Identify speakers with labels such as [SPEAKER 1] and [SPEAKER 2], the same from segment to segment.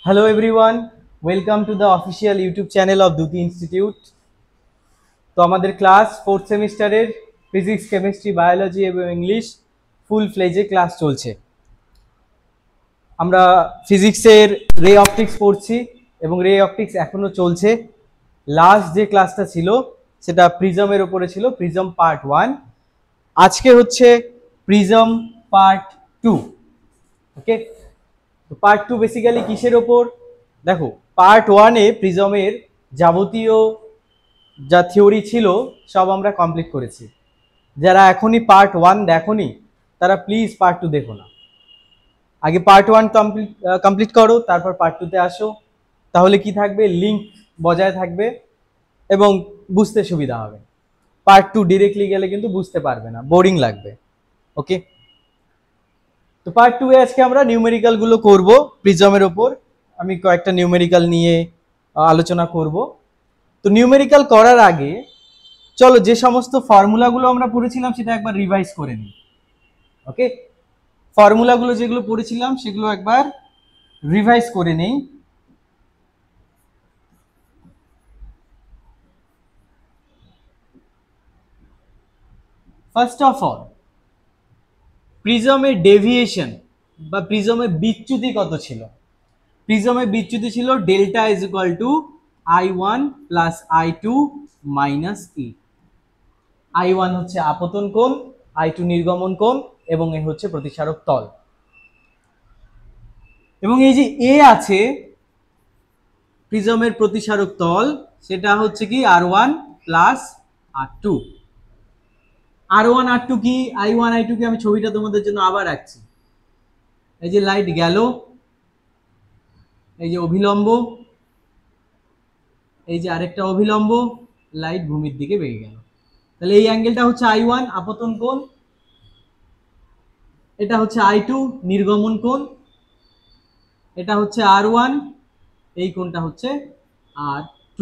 [SPEAKER 1] Hello everyone, welcome to the official YouTube channel of Duti Institute. তো আমাদের class 4th সেমিস্টারের physics, chemistry, biology এবং English full ফ্লেজে class চলছে। আমরা ফিজিক্সের রে অপটিক্স পড়ছি এবং রে অপটিক্স এখনো চলছে। লাস্ট যে ক্লাসটা ছিল সেটা প্রিজমের উপরে ছিল, প্রিজম পার্ট 1। আজকে হচ্ছে প্রিজম পার্ট 2। ওকে, তো পার্ট 2 বেসিক্যালি কিসের ওপর? দেখো, পার্ট 1-এ প্রিজমের যাবতীয় যা থিওরি ছিল সব আমরা কমপ্লিট করেছি। যারা এখনই পার্ট 1 দেখোনি তারা প্লিজ পার্ট 2 দেখো না, আগে পার্ট 1 কমপ্লিট করো, তারপর পার্ট 2-তে আসো। তাহলে কি থাকবে, লিঙ্ক বজায় থাকবে এবং বুঝতে সুবিধা হবে। পার্ট 2 ডিরেক্টলি গেলে কিন্তু বুঝতে পারবে না, বোরিং লাগবে। ওকে, তো পার্ট 2-এ আজকে আমরা নিউমেরিক্যাল গুলো করব প্রিজমের ওপর। আমি কয়েকটা নিউমেরিক্যাল নিয়ে আলোচনা করব। তো নিউমেরিক্যাল করার আগে চলো যে সমস্ত ফর্মুলাগুলো আমরা পড়েছিলাম সেটা একবার রিভাইজ করে নিই। ওকে, ফর্মুলাগুলো যেগুলো পড়েছিলাম সেগুলো একবার রিভাইজ করে নেই। ফার্স্ট অফ অল, প্রিজমের ডেভিয়েশন বা প্রিজমের বিচ্যুতি কত ছিল? প্রিজমের বিচ্যুতি ছিল delta is equal to I1 plus I2 minus E। I1 হচ্ছে আপতন কোণ, I2 নির্গমন কোণ এবং এ হচ্ছে প্রতিসারক তল। এবং এই যে এ আছে প্রিজমের প্রতিসারক তল, সেটা হচ্ছে কি R1 plus R2। R1 R2 কি, I1 I2 কি, আমি ছবিটা তোমাদের জন্য আবার রাখছি। এই যে লাইট গেল, এই যে অভিলম্ব, এই যে আরেকটা অভিলম্ব, লাইট ভূমির দিকে বেরিয়ে গেল। তাহলে এই অ্যাঙ্গেলটা হচ্ছে I1 আপতন কোণ, এটা হচ্ছে I2 নির্গমন কোণ, এটা হচ্ছে R1, এই কোণটা হচ্ছে R2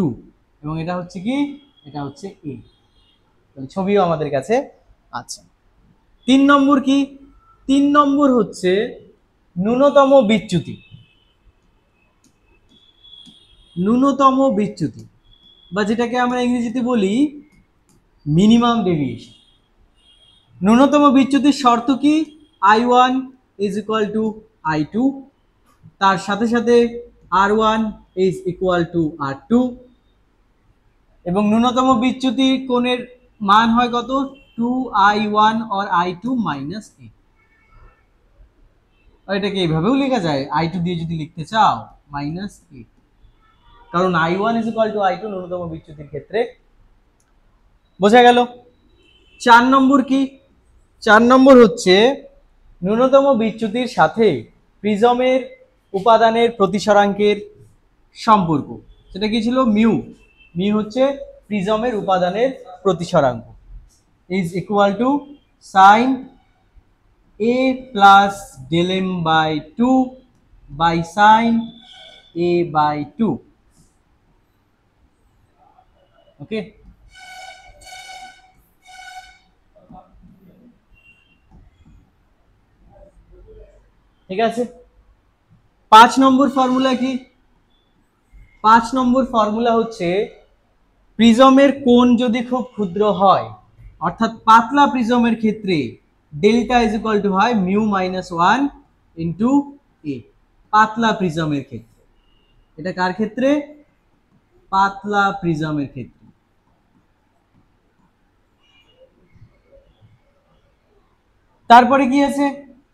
[SPEAKER 1] এবং এটা হচ্ছে কি, এটা হচ্ছে A। ছবিও আমাদের কাছে আছে। 3 নম্বর কি? 3 নম্বর হচ্ছে ন্যূনতম বিচ্যুতি। ন্যূনতম বিচ্যুতি বা যেটাকে আমরা ইংরেজিতে বলি মিনিমাম ডেভিয়েশন। ন্যূনতম বিচ্যুতির শর্ত কি? I1 is equal two I2, তার সাথে সাথে R1 is equal two R2 এবং ন্যূনতম বিচ্যুতি কোণের মান হয় কত? 2I1 or I2 minus A। এটাকে এইভাবেও লেখা যায়, I2 দিয়ে যদি লিখতে চাও মাইনাস A, কারণ I1 is equal two I2 ন্যূনতম বিচ্যুতির ক্ষেত্রে। বোঝা গেল? 4 নম্বর কি? 4 নম্বর হচ্ছে ন্যূনতম বিচ্যুতির সাথে প্রিজমের উপাদানের প্রতিসরাঙ্কের সম্পর্ক। সেটা কি ছিল? মিউ। মিউ হচ্ছে প্রিজমের উপাদানের প্রতিসরাঙ্ক, is equal to sine A plus del M by 2 by sine A by 2। Okay, ঠিক আছে। 5 নম্বর ফর্মুলা কি? 5 নম্বর ফর্মুলা হচ্ছে প্রিজমের কোণ যদি খুব ক্ষুদ্র হয়, অর্থাৎ পাতলা প্রিজমের ক্ষেত্রে ডেল্টা ইজ ইকুয়াল টু হয় মিউ মাইনাস 1 ইন্টু এ। পাতলা প্রিজমের ক্ষেত্রে, এটা কার ক্ষেত্রে? পাতলা প্রিজমের ক্ষেত্রে। তারপরে কি আছে?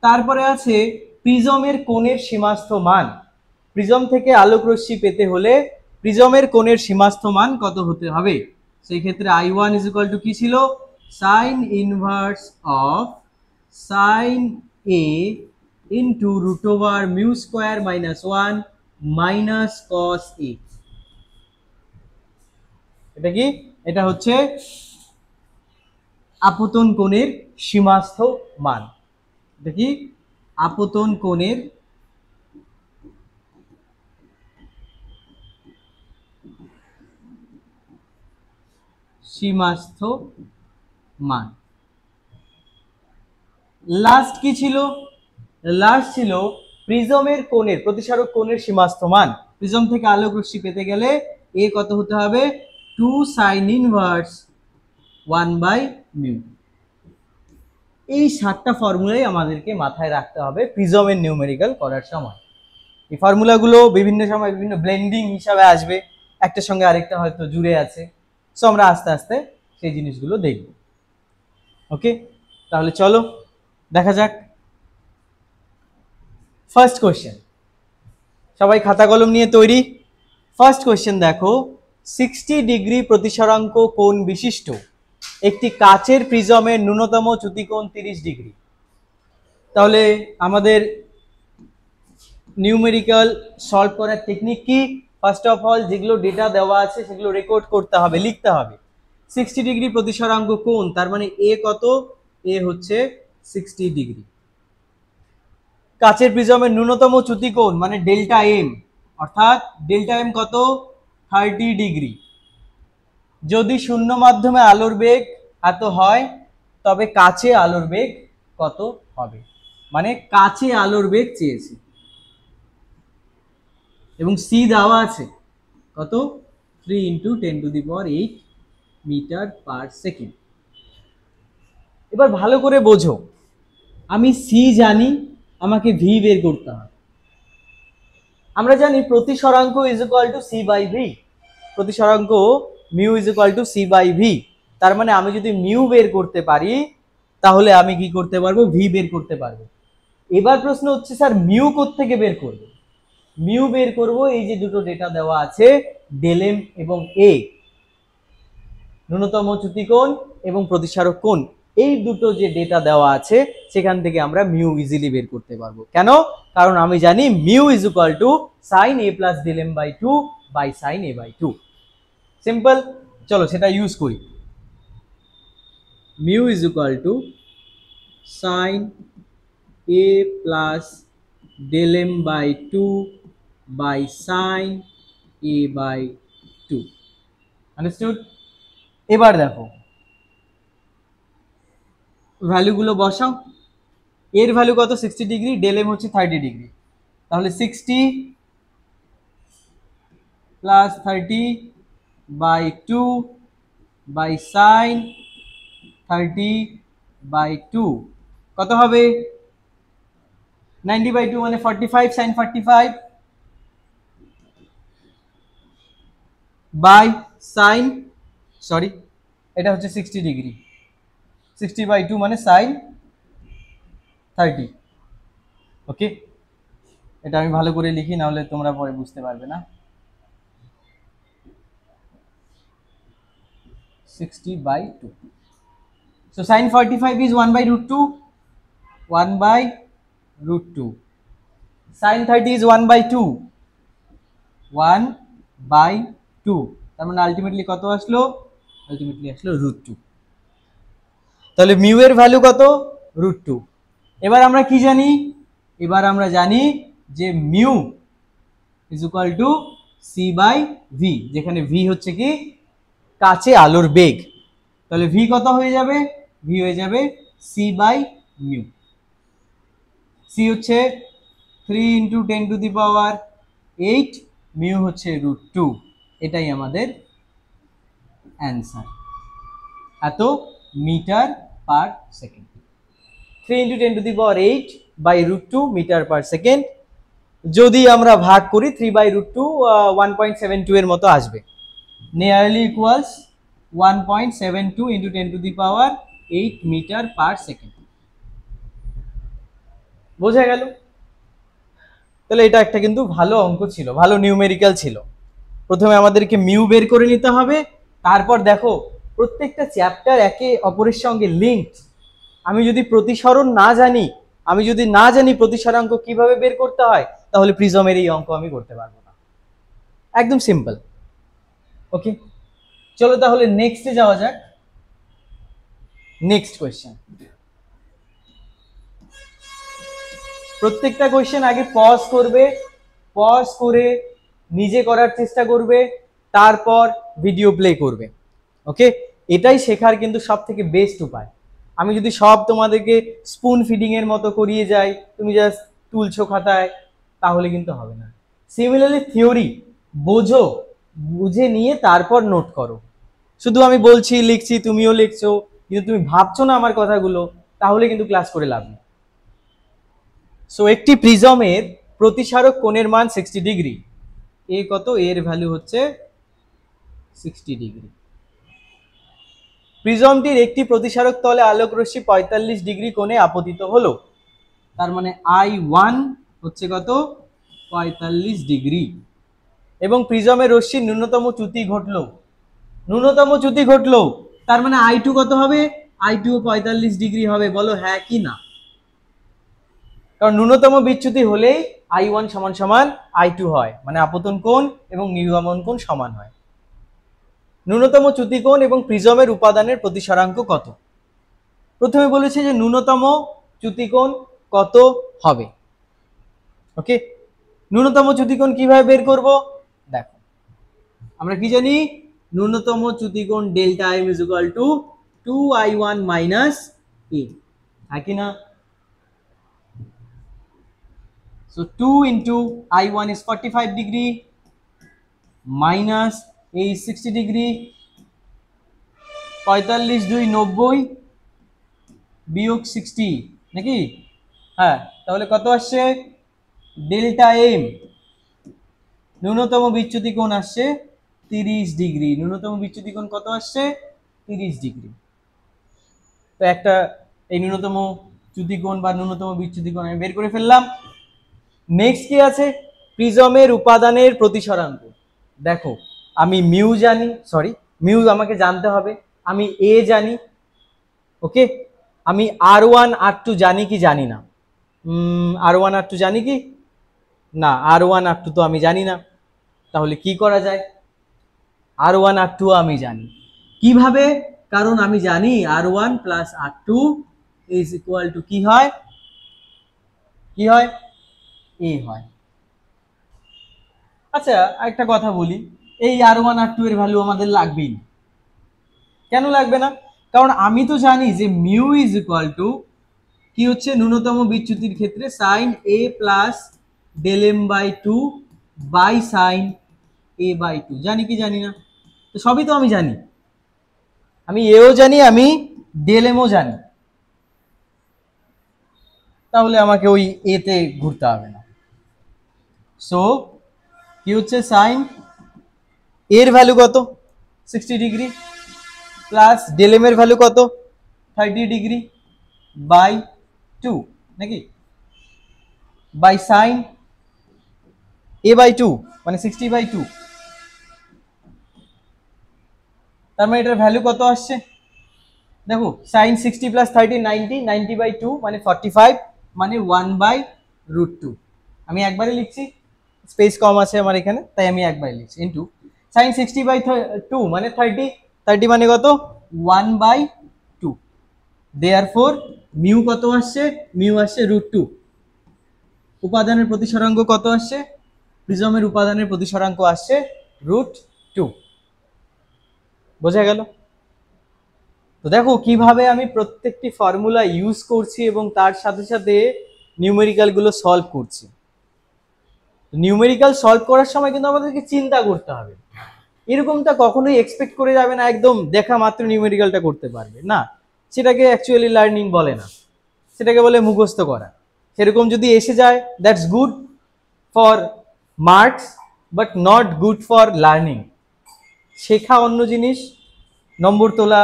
[SPEAKER 1] তারপরে আছে প্রিজমের কোণের সীমাস্থ মান। প্রিজম থেকে আলোক রশ্মি পেতে হলে প্রিজমের কোণের সীমাস্থ মান কত হতে হবে? সেই ক্ষেত্রে I1 ইজ ইকুয়াল টু কি ছিল? Sine inverse of sine A into root over mu square minus 1 minus cos A। এটা কি? এটা হচ্ছে আপতন কোণের সীমাস্থ মান। এটা কি? আপতন কোণের সীমাস্থ মান। লাস্ট কি ছিল? লাস্ট ছিল প্রিজমের কোণের প্রতিসারক কোণের সীমাস্থ মান, প্রিজম থেকে আলোক রশ্মি পেতে গেলে এ কত হতে হবে 2 sin ইনভার্স 1/μ। এই 7টা ফর্মুলাই আমাদেরকে মাথায় রাখতে হবে প্রিজমের নিউমেরিক্যাল করার সময়। এই ফর্মুলাগুলো বিভিন্ন সময় বিভিন্ন ব্লেন্ডিং হিসাবে আসবে, একটার সঙ্গে আরেকটা হয়তো জুড়ে আছে, সো আমরা আস্তে আস্তে সেই জিনিসগুলো দেখব। ওকে, তাহলে চলো দেখা যাক। ফার্স্ট কোশ্চেন, সবাই খাতা কলম নিয়ে তৈরি? ফার্স্ট কোশ্চেন দেখো, 60 ডিগ্রি প্রতিসরাঙ্ক কোণ বিশিষ্ট একটি কাচের প্রিজমের ন্যূনতম চ্যুতিকোণ 30 ডিগ্রি। তাহলে আমাদের নিউমেরিক্যাল সলভ করার টেকনিক কি? ফার্স্ট অফ অল যেগুলো ডেটা দেওয়া আছে সেগুলো রেকর্ড করতে হবে, লিখতে হবে। 60 ডিগ্রি প্রতিসরাঙ্ক কোণ, তার মানে এ কত? এ হচ্ছে 60 ডিগ্রি। কাচের প্রিজমের ন্যূনতম চ্যুতিকোণ মানে ডেল্টা এম, অর্থাৎ ডেল্টা এম কত? 30 ডিগ্রি। যদি শূন্য মাধ্যমে আলোর বেগ এত হয় তবে কাছে আলোর বেগ কত হবে? মানে কাছে আলোর বেগ চেয়েছে এবং সি দেওয়া আছে কত? 3 × 10⁸ মিটার পার সেকেন্ড। এবার ভালো করে বোঝো, আমি সি জানি, আমাকে ভি বের করতে হবে। আমরা জানি প্রতিসরাঙ্ক is equal to C by V, প্রতিসরাঙ্ক mu is equal to C by V. তার মানে আমি যদি মিউ বের করতে পারি তাহলে আমি কি করতে পারবো? ভি বের করতে পারবো। এবার প্রশ্ন হচ্ছে স্যার মিউ কোত্থেকে বের করব? মিউ বের করব এই যে দুটো ডেটা দেওয়া আছে, ডেল এম এবং এ, ন্যূনতম চ্যুতিকোণ এবং প্রতিসারক কোণ, এই দুটো যে ডেটা দেওয়া আছে সেখান থেকে আমরা মিউ ইজিলি বের করতে পারবো। কেন? কারণ আমি জানি mu is equal to sine A plus del M by 2 by sine A by 2। Simple, চলো সেটা ইউজ করি। Mu is equal to sine A plus del M by 2 by sine A by 2। Understood? এবার দেখো ভ্যালুগুলো বসাও। এর value কত? 60 degree, del M হচ্ছে 30 degree. তাহলে 60 plus 30 by 2 by sine 30 by 2 কত হবে? 90 বাই 2 মানে 45 সাইন 45 বাই সাইন, সরি এটা হচ্ছে 60 ডিগ্রি, 60 বাই 2 মানে সাইন 30। ওকে, এটা আমি ভালো করে লিখি, না হলে তোমরা পরে বুঝতে পারবে না। 60 by 2. So sin 45 is 1 by root 2. 1 by root 2. Sin 30 is 1 by 2. 1 by 2. তার মানে আলটিমেটলি কত আসলো? আলটিমেটলি আসলো root 2। তাহলে মিউ এর ভ্যালু কত? root 2। এবার আমরা কি জানি? এবার আমরা জানি যে mu is equal to C by V, যেখানে ভি হচ্ছে কি কাছে আলোর বেগ। তাহলে ভি কত হয়ে যাবে? ভি হয়ে যাবে সি বাই মিউ। সি হচ্ছে 3 × 10⁸, মিউ হচ্ছে √2। এটাই আমাদের অ্যান্সার, এত metre per second. 3 × 10⁸ by √2 metre per second. যদি আমরা ভাগ করি 3/√2, 1.72 এর মতো আসবে, nearly equals 1.72 × 10⁸ metre per second. বোঝা গেল? তাহলে এটা একটা কিন্তু ভালো অঙ্ক ছিল, ভালো নিউমেরিক্যাল ছিল। প্রথমে আমাদেরকে মিউ বের করে নিতে হবে, তারপর দেখো প্রত্যেকটা চ্যাপ্টার একে অপরের সঙ্গে লিঙ্কড। আমি যদি প্রতিসরণ না জানি, আমি যদি না জানি প্রতিসরাঙ্ক কিভাবে বের করতে হয়, তাহলে প্রিজমের এই অঙ্ক আমি করতে পারবো না। একদম সিম্পল। ওকে, চলো তাহলে নেক্সটে যাওয়া যাক। Next question. প্রত্যেকটা কোয়েশ্চেন আগে পজ করবে, পজ করে নিজে করার চেষ্টা করবে, তারপর ভিডিও প্লে করবে। ওকে, এটাই শেখার কিন্তু সব থেকে বেস্ট উপায়। আমি যদি সব তোমাদেরকে স্পুন ফিডিং এর মতো করিয়ে যাই, তুমি জাস্ট তুলছো খাতায়, তাহলে কিন্তু হবে না। সিমিলারলি থিওরি বোঝো, বুঝে নিয়ে তারপর নোট করো। শুধু আমি বলছি লিখছি তুমিও লিখছো কিন্তু তুমি ভাবছো না আমার কথাগুলো, তাহলে কিন্তু ক্লাস করে লাভ নেই। সো একটি প্রিজমের প্রতিসারক কোণের মান 60 ডিগ্রি। এ কত? এর ভ্যালু হচ্ছে 60 ডিগ্রি। প্রিজমটির একটি প্রতিসারক তলে আলোক রশ্মি 45 ডিগ্রি কোণে আপতিত হলো। তার মানে I1 হচ্ছে কত? 45 ডিগ্রি। এবং প্রিজমের রশ্মির ন্যূনতম চ্যুতি ঘটলো, ন্যূনতম চ্যুতি ঘটলো, তার মানে I2 কত হবে? I2 45 ডিগ্রি হবে। বলো হ্যাঁ কি না? কারণ ন্যূনতম বিচ্যুতি হলেই I1 সমান সমান I2 হয়, মানে আপতন কোণ এবং নির্গমন কোণ সমান হয়। ন্যূনতম চ্যুতি কোণ এবং প্রিজমের উপাদানের প্রতিসরাঙ্ক কত? প্রথমে বলেছে যে ন্যূনতম চ্যুতি কোণ কত হবে। ওকে, ন্যূনতম চ্যুতি কোণ কিভাবে বের করব? দেখো, আমরা কি জানি? ন্যূনতম চ্যুতি কোণ delta m is equal two 2I1 minus a, है कि ना? So 2 into I1 is 45 degree minus a is 60 degree, 45 2 90 বিয়োগ 60 নাকি? হ্যাঁ, তাহলে কত আসছে? ডেল্টা এম ন্যূনতম বিচ্যুতি কোণ আসছে 30 ডিগ্রি। ন্যূনতম বিচ্যুতি কোণ কত আসছে? 30 ডিগ্রি। তো একটা এই ন্যূনতম চ্যুতি কোণ বা ন্যূনতম বিচ্যুতি কোণ আমি বের করে ফেললাম। নেক্সট কি আছে? প্রিজমের উপাদানের প্রতিসরাঙ্ক। দেখো, আমি মিউ জানি, সরি মিউ আমাকে জানতে হবে, আমি এ জানি, ওকে, আমি R1 R2 জানি কি জানি না? R1 R2 জানি কি না? R1 R2 তো আমি জানি না। তাহলে কি করা যায়? R1 R2 আমি জানি কিভাবে? কারণ আমি জানি R1 plus R2 is equal to কি হয়? কি হয়? এ হয়। আচ্ছা, একটা কথা বলি, এই R1 R2 এর ভ্যালু আমাদের লাগবেই না। কেন লাগবে না? কারণ আমি তো জানি যে মিউ ইজ ইকুয়াল টু কি হচ্ছে ন্যূনতম বিচ্যুতির ক্ষেত্রে sine A plus del M by two by sine A by two. জানি কি জানি না? তো সবই তো আমি জানি, আমি এও জানি, আমি ডেল এমও জানি, তাহলে আমাকে ওই এতে ঘুরতে হবে না। সো কি হচ্ছে? সাইন এর ভ্যালু কত? 60 ডিগ্রি প্লাস ডেল এম এর ভ্যালু কত? 30 ডিগ্রি বাই 2 নাকি? বাই সাইন এ বাই 2 মানে 60 বাই 2। তার মানে এটার ভ্যালু কত আসছে? দেখো, সাইন 60 প্লাস 30 90, 90 বাই 2 মানে 45, মানে 1 বাই রুট 2। আমি একবারে লিখছি, স্পেস কম আছে আমার এখানে, তাই আমি একবারে লিখছি, ইন্টু সাইন 60 বাই 2 মানে 30, 30 মানে কত? 1 বাই 2। দেয়ারফোর মিউ কত আসছে? মিউ আসছে রুট 2। উপাদানের প্রতিসরাঙ্ক কত আসছে? প্রিজমের উপাদানের প্রতিসরাঙ্ক আসছে রুট 2। বোঝা গেল? তো দেখো কিভাবে আমি প্রত্যেকটি ফর্মুলা ইউজ করছি এবং তার সাথে সাথে নিউমেরিক্যাল গুলো সলভ করছি। নিউমেরিক্যাল সলভ করার সময় কিন্তু আমাদেরকে চিন্তা করতে হবে। এরকমটা কখনোই এক্সপেক্ট করে যাবে না একদম দেখা মাত্র নিউমেরিক্যালটা করতে পারবে না, সেটাকে অ্যাকচুয়ালি লার্নিং বলে না, সেটাকে বলে মুখস্থ করা। সেরকম যদি এসে যায়, that's good for marks but not good for learning. শেখা অন্য জিনিস, নম্বর তোলা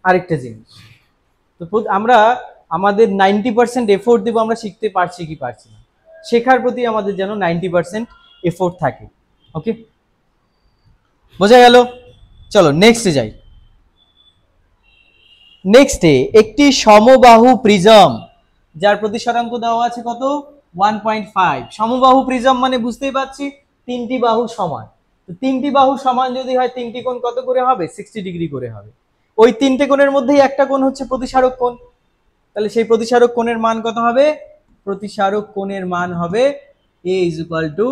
[SPEAKER 1] আরেকটা জিনিস। তো আমরা আমাদের 90% এফোর্ট দেবো, আমরা শিখতে পারছি কি পারছি না, শেখার প্রতি আমাদের যেন 90% এফোর্ট থাকে। ওকে, বোঝা গেল? চলো নেক্সটে যাই। নেক্সটে একটি সমবাহু প্রিজম যার প্রতিসরাঙ্ক দেওয়া আছে কত? 1.5। সমবাহু প্রিজম মানে বুঝতেই পারছি তিনটি বাহু সমান। তো তিনটি বাহু সমান যদি হয়, তিনটি কোণ কত করে হবে? 60 ডিগ্রি করে হবে। ওই তিনটে কোণের মধ্যেই একটা কোণ হচ্ছে প্রতিসারক কোণ, তাহলে সেই প্রতিসারক কোণের মান কত হবে? প্রতিসারক কোণের মান হবে a is equal to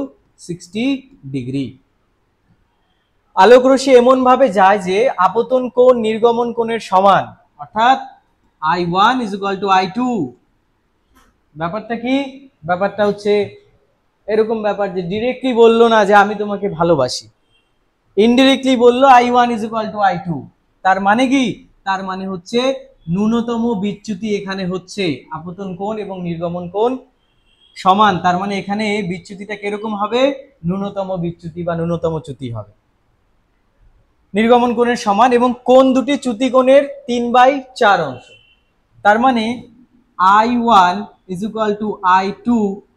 [SPEAKER 1] 60 degree. আলোক রশ্মি এমন ভাবে যায় যে আপতন কোণ নির্গমন কোণের সমান, অর্থাৎ I1 is equal to I2। ব্যাপারটা কি? ব্যাপারটা হচ্ছে এরকম ব্যাপার যে ডিরেক্টলি বললো না যে আমি তোমাকে ভালোবাসি, ইনডিরেক্টলি বললো I1 is equal two I2। তার মানে কি? তার মানে হচ্ছে ন্যূনতম বিচ্যুতি এখানে হচ্ছে আপতন কোণ এবং নির্গমন কোণ সমান। তার মানে এখানে বিচ্যুতিটা কিরকম হবে? ন্যূনতম বিচ্যুতি বা ন্যূনতম চ্যুতি হবে নির্গমন কোণের সমান, এবং কোণ দুটি চ্যুতি কোণের 3/4 অংশ। তার মানে I1 is equal to I2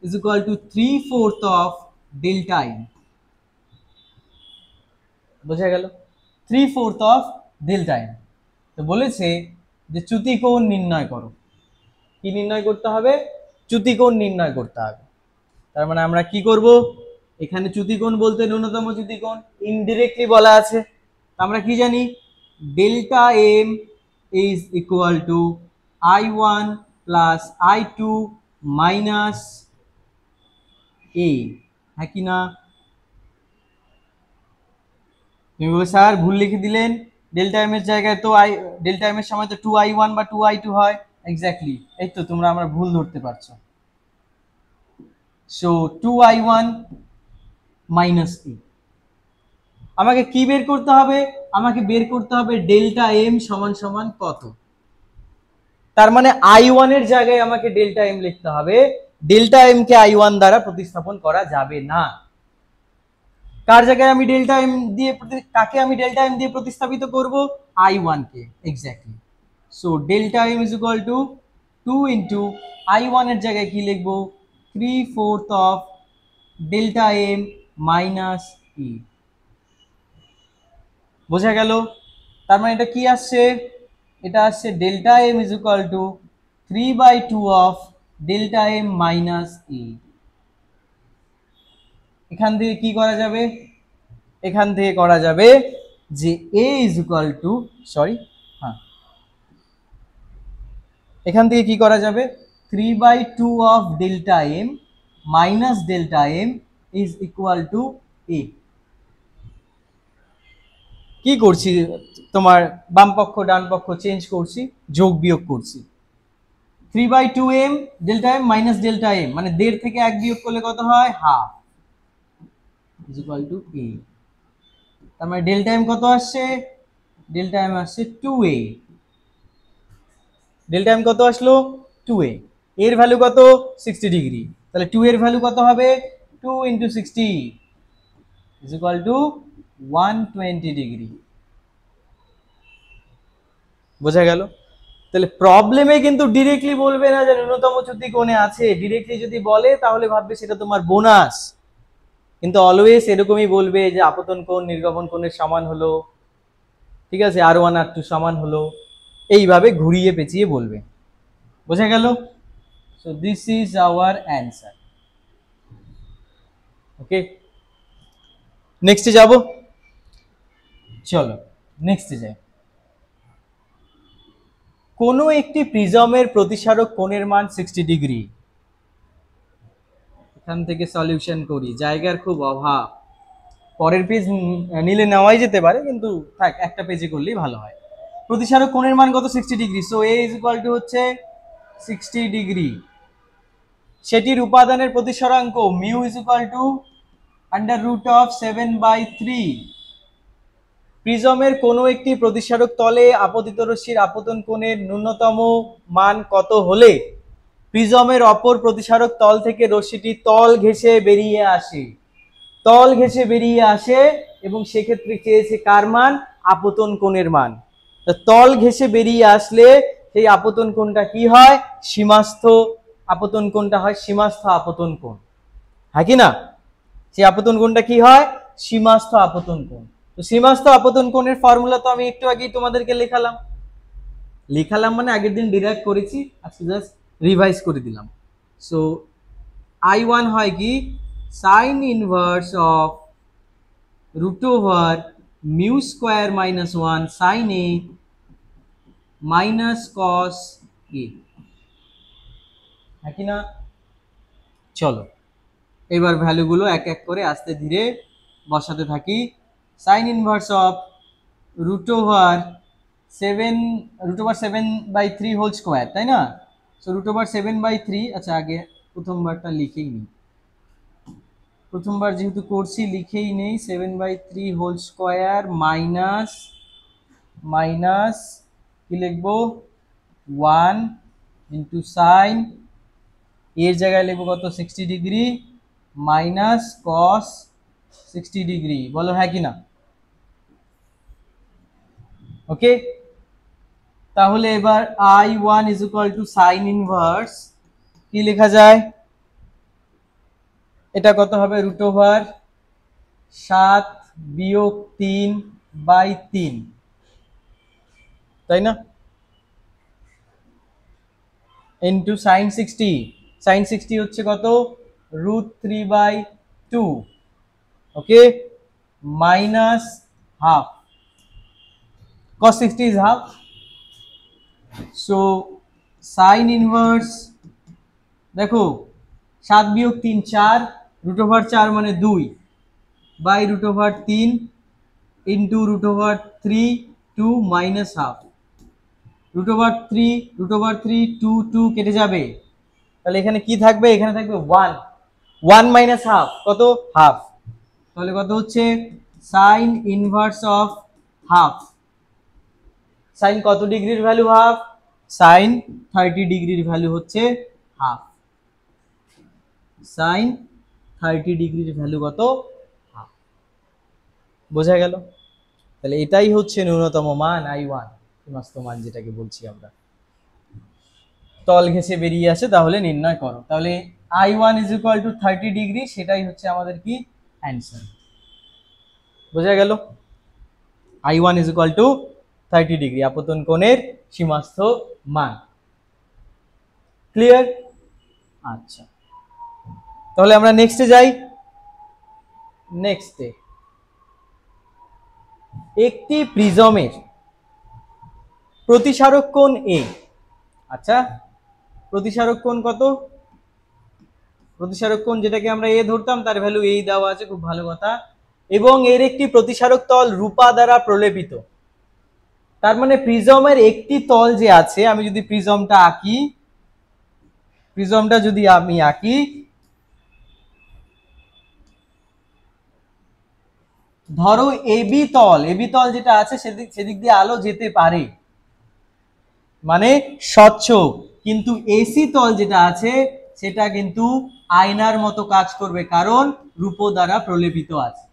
[SPEAKER 1] is equal to 3/4 of delta M। বোঝা গেল? 3/4 of delta M। তো বলেছে যে চ্যুতি কোণ নির্ণয় করো। কি নির্ণয় করতে হবে? চ্যুতি কোণ নির্ণয় করতে হবে। তার মানে আমরা কি করব? এখানে চ্যুতি কোণ বলতে ন্যূনতম চ্যুতি কোণ ইনডিরেক্টলি বলা আছে। আমরা কি জানি? Delta M is equal to I1 plus I2 minus A, হ্যাঁ কি না? তুমি বলবে স্যার ভুল লিখে দিলেন, ডেল্টা এম এর জায়গায় তো ডেল্টা এম এর সময় তো 2I1 বা 2I2 হয়। এক্স্যাক্টলি, এই তো তোমরা আমরা ভুল ধরতে পারছো। সো 2I1 মাইনাস এ। আমাকে কি বের করতে হবে? আমাকে বের করতে হবে ডেল্টা এম সমান সমান কত। তার মানে I1 এর জায়গায় আমাকে ডেল্টা এম লিখতে হবে। ডেল্টা এম কে I1 দ্বারা প্রতিস্থাপন করা যাবে না। কার জায়গায় আমি ডেল্টা এম দিয়ে কাকে আমি ডেল্টা এম দিয়ে প্রতিস্থাপিত করব? I1 কে। Exactly. So delta M is equal to 2 into I1 এর জায়গায় কি লিখব? 3/4 of delta M minus E. বোঝা গেল? তার মানে এটা কি আসছে? এটা আসছে delta M is equal to 3/2 of delta M minus E. এখান থেকে কি করা যাবে? এখান থেকে করা যাবে যে A is equal to, sorry, হ্যাঁ, এখান থেকে কি করা যাবে? 3/2 of delta M minus delta M is equal to A. কি করছি? তোমার বাম পক্ষ ডান পক্ষ চেঞ্জ করছি, যোগ বিয়োগ করছি। 3/2m delta M minus delta M মানে 1.5 থেকে 1 বিয়োগ করলে কত হয়? Half is equal to A. তার মানে ডেল্টা এম কত আসছে? ডেল্টা এম আসছে 2a। ডেল্টা এম কত আসলো? 2a। এর ভ্যালু কত? 60 ডিগ্রি। তাহলে 2 এর ভ্যালু কত হবে? 2 into 60 is equal two 120 degree. বোঝা গেল? তাহলে প্রবলেমে কিন্তু ডিরেক্টলি বলবে না যে ন্যূনতম চ্যুতি কোণে আছে। ডিরেক্টলি যদি বলে তাহলে ভাববে সেটা তোমার বোনাস, কিন্তু অলওয়েজ এরকমই বলবে যে আপতন কোণ নির্গমন কোণের সমান হলো, ঠিক আছে, R1 R2 সমান হলো, এইভাবে ঘুরিয়ে পেঁচিয়ে বলবে। বোঝা গেল? So this is our answer. Okay, নেক্সটে যাব। চলো নেক্সটে যাই। কোনো একটি প্রিজমের প্রতিসারক কোণের মান 60 ডিগ্রি। এখান থেকে সলিউশন করি, জায়গার খুব অভাব। পরের পেজ নিলে নেওয়াই যেতে পারে, কিন্তু থাক, একটা পেজে করলেই ভালো হয়। প্রতিসারক কোণের মান কত? 60 degree. So A is equal two হচ্ছে 60 ডিগ্রি। সেটির উপাদানের প্রতিসরাঙ্ক মিউ ইজ ইকুয়াল টু √7/3। প্রিজমের কোনো একটি প্রতিসারক তলে আপতিত রশ্মির আপতন কোণের ন্যূনতম মান কত হলে প্রিজমের অপর প্রতিসারক তল থেকে রশ্মিটি তল ঘেঁষে বেরিয়ে আসে? তল ঘেঁষে বেরিয়ে আসে, এবং সেক্ষেত্রে চেয়েছে কার মান? আপতন কোণের মান। তল ঘেঁষে বেরিয়ে আসলে সেই আপতন কোণটা কি হয়? সীমাস্থ আপতন কোণটা হয় সীমাস্থ আপতন কোণ, হ্যাঁ কি না? সেই আপতন কোণটা কি হয়? সীমাস্থ আপতন কোণ। তো সীমাস্থ আপতন কোণের ফর্মুলা তো আমি একটু আগেই তোমাদেরকে লেখালাম মানে আগের দিন ডিরাইভ করেছি, আজকে জাস্ট রিভাইজ করে দিলাম। সো I1 হয় কি? Sine inverse of √/μ² - 1 sin a minus cos a, হ্যাঁ কি না? চলো এবার ভ্যালুগুলো এক এক করে আস্তে ধীরে বসাতে থাকি। Sine inverse of √7/3 whole square, তাই না? সো √7/3, আচ্ছা আগে প্রথমবারটা লিখেই নিই, প্রথমবার যেহেতু করছি লিখেই নেই। 7/3 হোল স্কোয়ার মাইনাস মাইনাস কি লিখবো 1 ইন্টু সাইন, এর জায়গায় লিখবো কত 60 ডিগ্রি মাইনাস কস 60 ডিগ্রি। বলো হ্যাঁ কি না? ওকে, তাহলে এবার I1 is equal to sine inverse কি লেখা যায়, এটা কত হবে √7 বিয়োগ 3/3, তাই না, ইন্টু সাইন 60, সাইন 60 হচ্ছে কত √3/2, ওকে, minus half, cos 60 is half, so sin inverse দেখো 7 বিয়োগ 3 4, √4 মানে 2 বাই √3 ইন্টু √3 2 মাইনাস হাফ, √3 2 2 কেটে যাবে, তাহলে এখানে কি থাকবে, এখানে থাকবে 1, 1 মাইনাস হাফ কত হাফ, তাহলে কত হচ্ছে sine inverse of half, sine কত ডিগ্রির ভ্যালু হাফ, সাইন 30 ডিগ্রির ভ্যালু হচ্ছে হাফ, সাইন 30 ডিগ্রির ভ্যালু কত হাফ, বোঝা গেল? তাহলে এটাই হচ্ছে ন্যূনতম মান I1, সমস্ত মান যেটাকে বলছি আমরা, তল ঘেঁষে বেরিয়ে আসে তাহলে নির্ণয় করো। তাহলে I1 is equal to 30 degree, সেটাই হচ্ছে আমাদের কি অ্যান্সার, বোঝা গেল? I1 is equal to 30 degree আপতন কোণের সীমাস্থ মান। ক্লিয়ার? আচ্ছা, তাহলে আমরা নেক্সটে যাই। নেক্সটে একটি প্রিজমের প্রতিসারক কোণ A, আচ্ছা প্রতিসারক কোণ কত, প্রতিসারক কোণ যেটাকে আমরা A ধরতাম তার ভ্যালু এই দেওয়া আছে, খুব ভালো কথা, এবং এর একটি প্রতিসারক তল রূপা দ্বারা প্রলেপিত, তার মানে প্রিজমের একটি তল যে আছে, আমি যদি প্রিজমটা আঁকি, প্রিজমটা যদি আমি আঁকি, ধরো এবি তল, এবি তল যেটা আছে সেদিক দিয়ে আলো যেতে পারে, মানে স্বচ্ছ, কিন্তু এসি তল যেটা আছে সেটা কিন্তু আয়নার মতো কাজ করবে, কারণ রূপো দ্বারা প্রলেপিত আছে।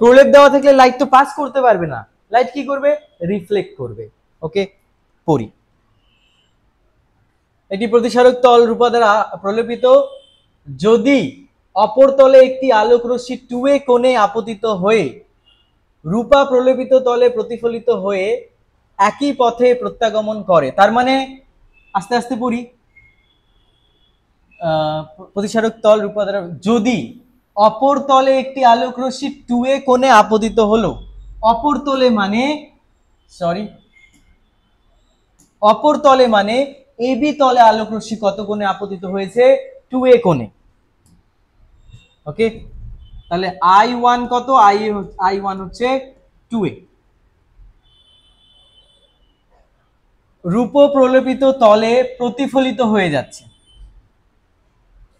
[SPEAKER 1] প্রলেপ দেওয়া থাকলে লাইট তো পাস করতে পারবে না, লাইট কি করবে, রিফ্লেক্ট করবে। ওকে, পড়ি, এটি প্রতিসারক তল রূপা দ্বারা প্রলেপিত যদি অপর তলে একটি আলোক রশ্মি 2A কোণে আপতিত হয়ে রূপা প্রলেপিত তলে প্রতিফলিত হয়ে একই পথে প্রত্যাগমন করে। তার মানে আস্তে আস্তে পড়ি, প্রতিসারক তল রূপা দ্বারা যদি অপর তলে একটি আলোক রশ্মি 2A কোণে আপতিত হলো, অপর তলে মানে অপর তলে মানে এবি তলে আলোক রশ্মি কত কোণে আপতিত হয়েছে, 2A কোণে। ওকে, তাহলে I1 কত, I1 হচ্ছে 2A, রূপ প্রলেপিত তলে প্রতিফলিত হয়ে যাচ্ছে,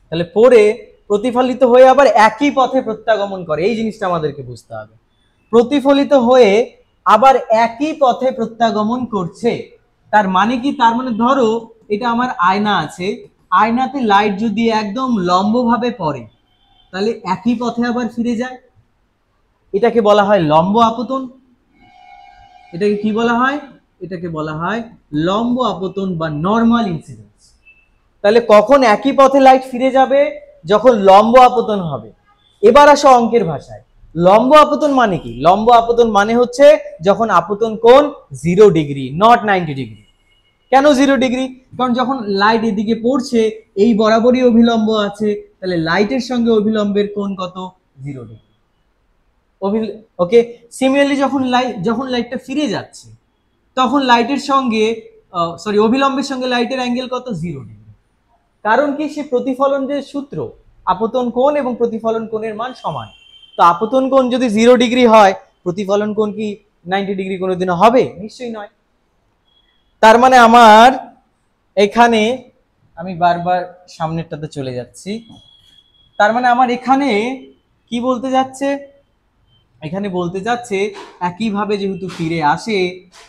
[SPEAKER 1] তাহলে পরে প্রতিফলিত হয়ে আবার একই পথে প্রত্যাগমন করে, এই জিনিসটা আমাদেরকে বুঝতে হবে, প্রতিফলিত হয়ে আবার একই পথে প্রত্যাগমন করছে, তার মানে কি, তার মানে ধরো এটা আমার আয়না আছে, আয়নাতে লাইট যদি একদম লম্বভাবে পড়ে তাহলে একই পথে আবার ফিরে যায়, এটাকে বলা হয় লম্ব আপতন। এটাকে কি বলা হয়, এটাকে বলা হয় লম্ব আপতন বা নরমাল ইনসিডেন্স। তাহলে কখন একই পথে লাইট ফিরে যাবে, যখন লম্ব আপতন হবে। এবার আসো অঙ্কের ভাষায়, লম্ব আপতন মানে কি, লম্ব আপতন মানে হচ্ছে যখন আপতন কোণ 0 ডিগ্রি, নট 90 ডিগ্রি। কেন 0 ডিগ্রি, কারণ যখন লাইট এদিকে পড়ছে এই বরাবরই অভিলম্ব আছে, তাহলে লাইটের সঙ্গে অভিলম্বের কোণ কত, 0 ডিগ্রি। ওকে, সিমিলারলি যখন লাইটটা ফিরে যাচ্ছে তখন লাইটের সঙ্গে অভিলম্বের সঙ্গে লাইটের অ্যাঙ্গেল কত, 0 ডিগ্রি। কারণ কি, সে প্রতিফলন যে সূত্র, আপতন কোণ এবং প্রতিফলন কোণের মান সমান, তো আপতন কোণ যদি 0 ডিগ্রি হয়, প্রতিফলন কোণ কি 90 ডিগ্রি কোনোদিনও হবে, নিশ্চয়ই নয়। তার মানে আমার এখানে আমি বারবার সামনেরটাতে চলে যাচ্ছি। তার মানে আমার এখানে কি বলতে যাচ্ছে, এখানে বলতে যাচ্ছে একইভাবে যেহেতু ফিরে আসে,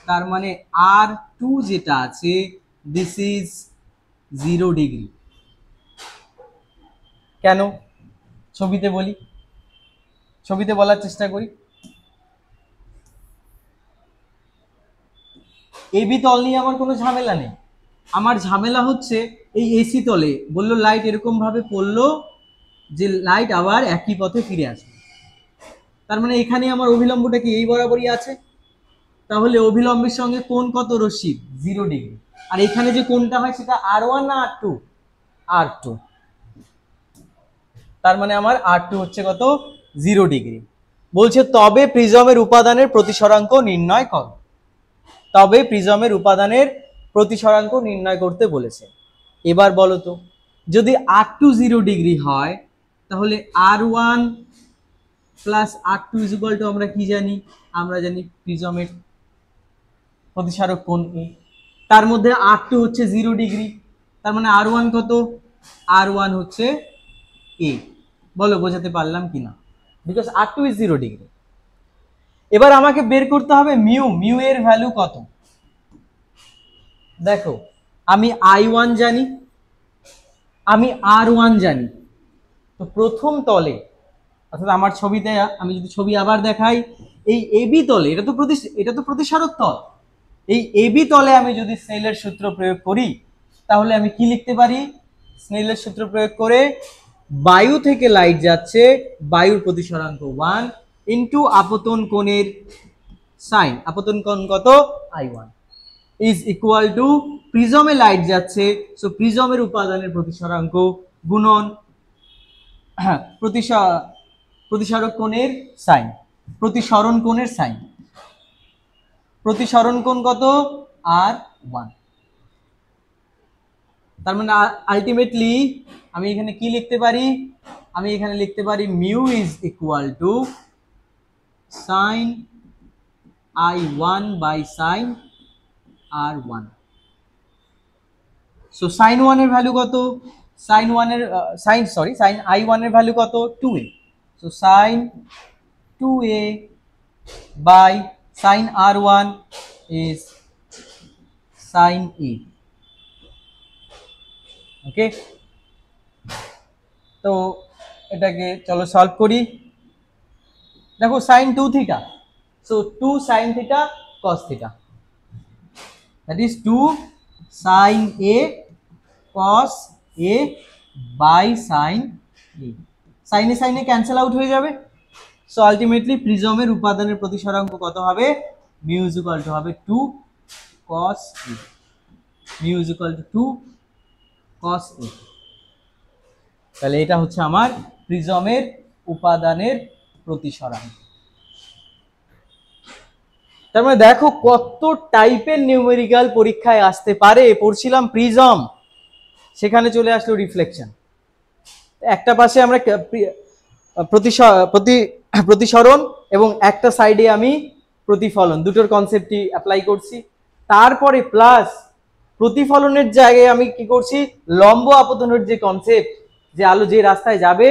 [SPEAKER 1] তার মানে R2 যেটা আছে দিস ইজ 0 ডিগ্রি। কেন? ছবিতে বলি, ছবিতে বলার চেষ্টা করি। এবি তল নিয়ে আমার কোনো ঝামেলা নেই, আমার ঝামেলা হচ্ছে এই এসি তলে বললো লাইট এরকম ভাবে পড়লো যে লাইট আবার একই পথে ফিরে আসবে। তার মানে এখানে আমার অভিলম্বটা কি এই বরাবরই আছে, তাহলে অভিলম্বের সঙ্গে কোণ কত রশ্মি 0 ডিগ্রি। আর এখানে যে কোণটা হয় সেটা R1 না R2? R2। তার মানে আমার R2 হচ্ছে কত 0 ডিগ্রি। বলছে তবে প্রিজমের উপাদানের প্রতিসরাঙ্ক নির্ণয় করো, তবে প্রিজমের উপাদানের প্রতিসরাঙ্ক নির্ণয় করতে বলেছে। এবার বলো তো যদি R2 0 ডিগ্রি হয় তাহলে R1 plus R2 equal to আমরা কি জানি, আমরা জানি প্রিজমের প্রতিসারক কোণ এ, তার মধ্যে R2 হচ্ছে 0 ডিগ্রি, তার মানে R1 কত, R1 হচ্ছে এ। বলো বোঝাতে পারলাম কিনা, বিকজ R2 ইজ 0 ডিগ্রি। এবার আমাকে বের করতে হবে মিউ, মিউ এর ভ্যালু কত। দেখো আমি I1 জানি, আমি R1 জানি, তো প্রথম তলে অর্থাৎ আমার ছবিতে আমি যদি ছবি আবার দেখাই, এই এবি তলে এটা তো প্রতিসারক তল, এই এবি তলে আমি যদি স্নেলের সূত্র প্রয়োগ করি তাহলে আমি কি লিখতে পারি, স্নেলের সূত্র প্রয়োগ করে বায়ু থেকে লাইট যাচ্ছে, বায়ুর প্রতিসরাঙ্ক 1 ইন্টু আপতন কোণের সাইন, আপতন কোণ কত I1 ইজ ইকুয়াল টু প্রিজমে লাইট যাচ্ছে, সো প্রিজমের উপাদানের প্রতিসরাঙ্ক গুণন প্রতিসারক কোণের সাইন, প্রতিসরণ কোণের সাইন, প্রতিসরণ কোণ কত R1। তার মানে আলটিমেটলি আমি এখানে কি লিখতে পারি, আমি এখানে লিখতে পারি mu is equal to sine I1 by sine R1। So sine 1 এর ভ্যালু কত, সাইন 1 এর সাইন I1 এর ভ্যালু কত 2a, so sine 2a by sine R1 is sine a। Okay, তো এটাকে চলো সলভ করি। দেখো sine 2 theta, so 2 sine theta cos theta, that is 2 sine a cos a by sine a, সাইনে সাইনে cancel out হয়ে যাবে। সো আলটিমেটলি প্রিজমের উপাদানের প্রতিসরাঙ্ক কত হবে, মিউ ইজ ইকুয়াল টু হবে 2 cos a, mu is equal to 2 cos a। তাহলে এটা হচ্ছে আমার প্রিজমের উপাদানের প্রতিসরাঙ্ক। তার মানে দেখো কত টাইপের নিউমেরিক্যাল পরীক্ষায় আসতে পারে। পড়ছিলাম প্রিজম, সেখানে চলে আসলো রিফ্লেকশন। একটা পাশে আমরা প্রতিসরণ এবং একটা সাইডে আমি প্রতিফলন, দুটোর কনসেপ্টই অ্যাপ্লাই করছি। তারপরে প্লাস প্রতিফলনের জায়গায় আমি কি করছি, লম্ব আপতনের যে কনসেপ্ট, যে আলো যে রাস্তায় যাবে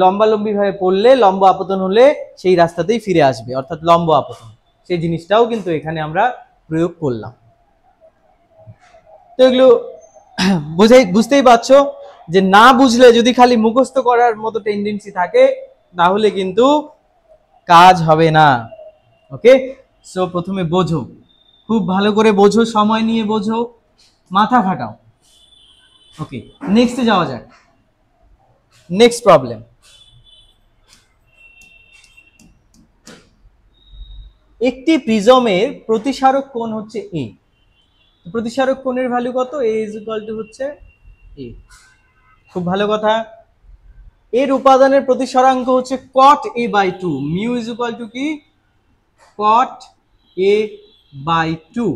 [SPEAKER 1] লম্বালম্বি ভাবে পড়লে লম্ব আপতন হলে সেই রাস্তাতেই ফিরে আসবে, অর্থাৎ লম্ব আপতন, সেই জিনিসটাও কিন্তু এখানে আমরা প্রয়োগ করলাম। তো এগুলো বুঝতেই পারছো যে না বুঝলে যদি খালি মুখস্থ করার মতো টেন্ডেন্সি থাকে তাহলে কিন্তু কাজ হবে না। ওকে, সো প্রথমে বোঝো, খুব ভালো করে বোঝো, সময় নিয়ে বোঝো, মাথা খাটাও। ওকে, নেক্সটে যাওয়া যাক। নেক্সট প্রবলেম, একটি প্রিজমের প্রতিসারক কোণ হচ্ছে এ, প্রতিসারক কোণের ভ্যালু কত, এ ইজ ইকুয়াল টু হচ্ছে এ। খুব ভালো কথা। এর উপাদানের প্রতিসরাঙ্ক হচ্ছে cot a by 2, mu is equal to কি cot a বাই 2।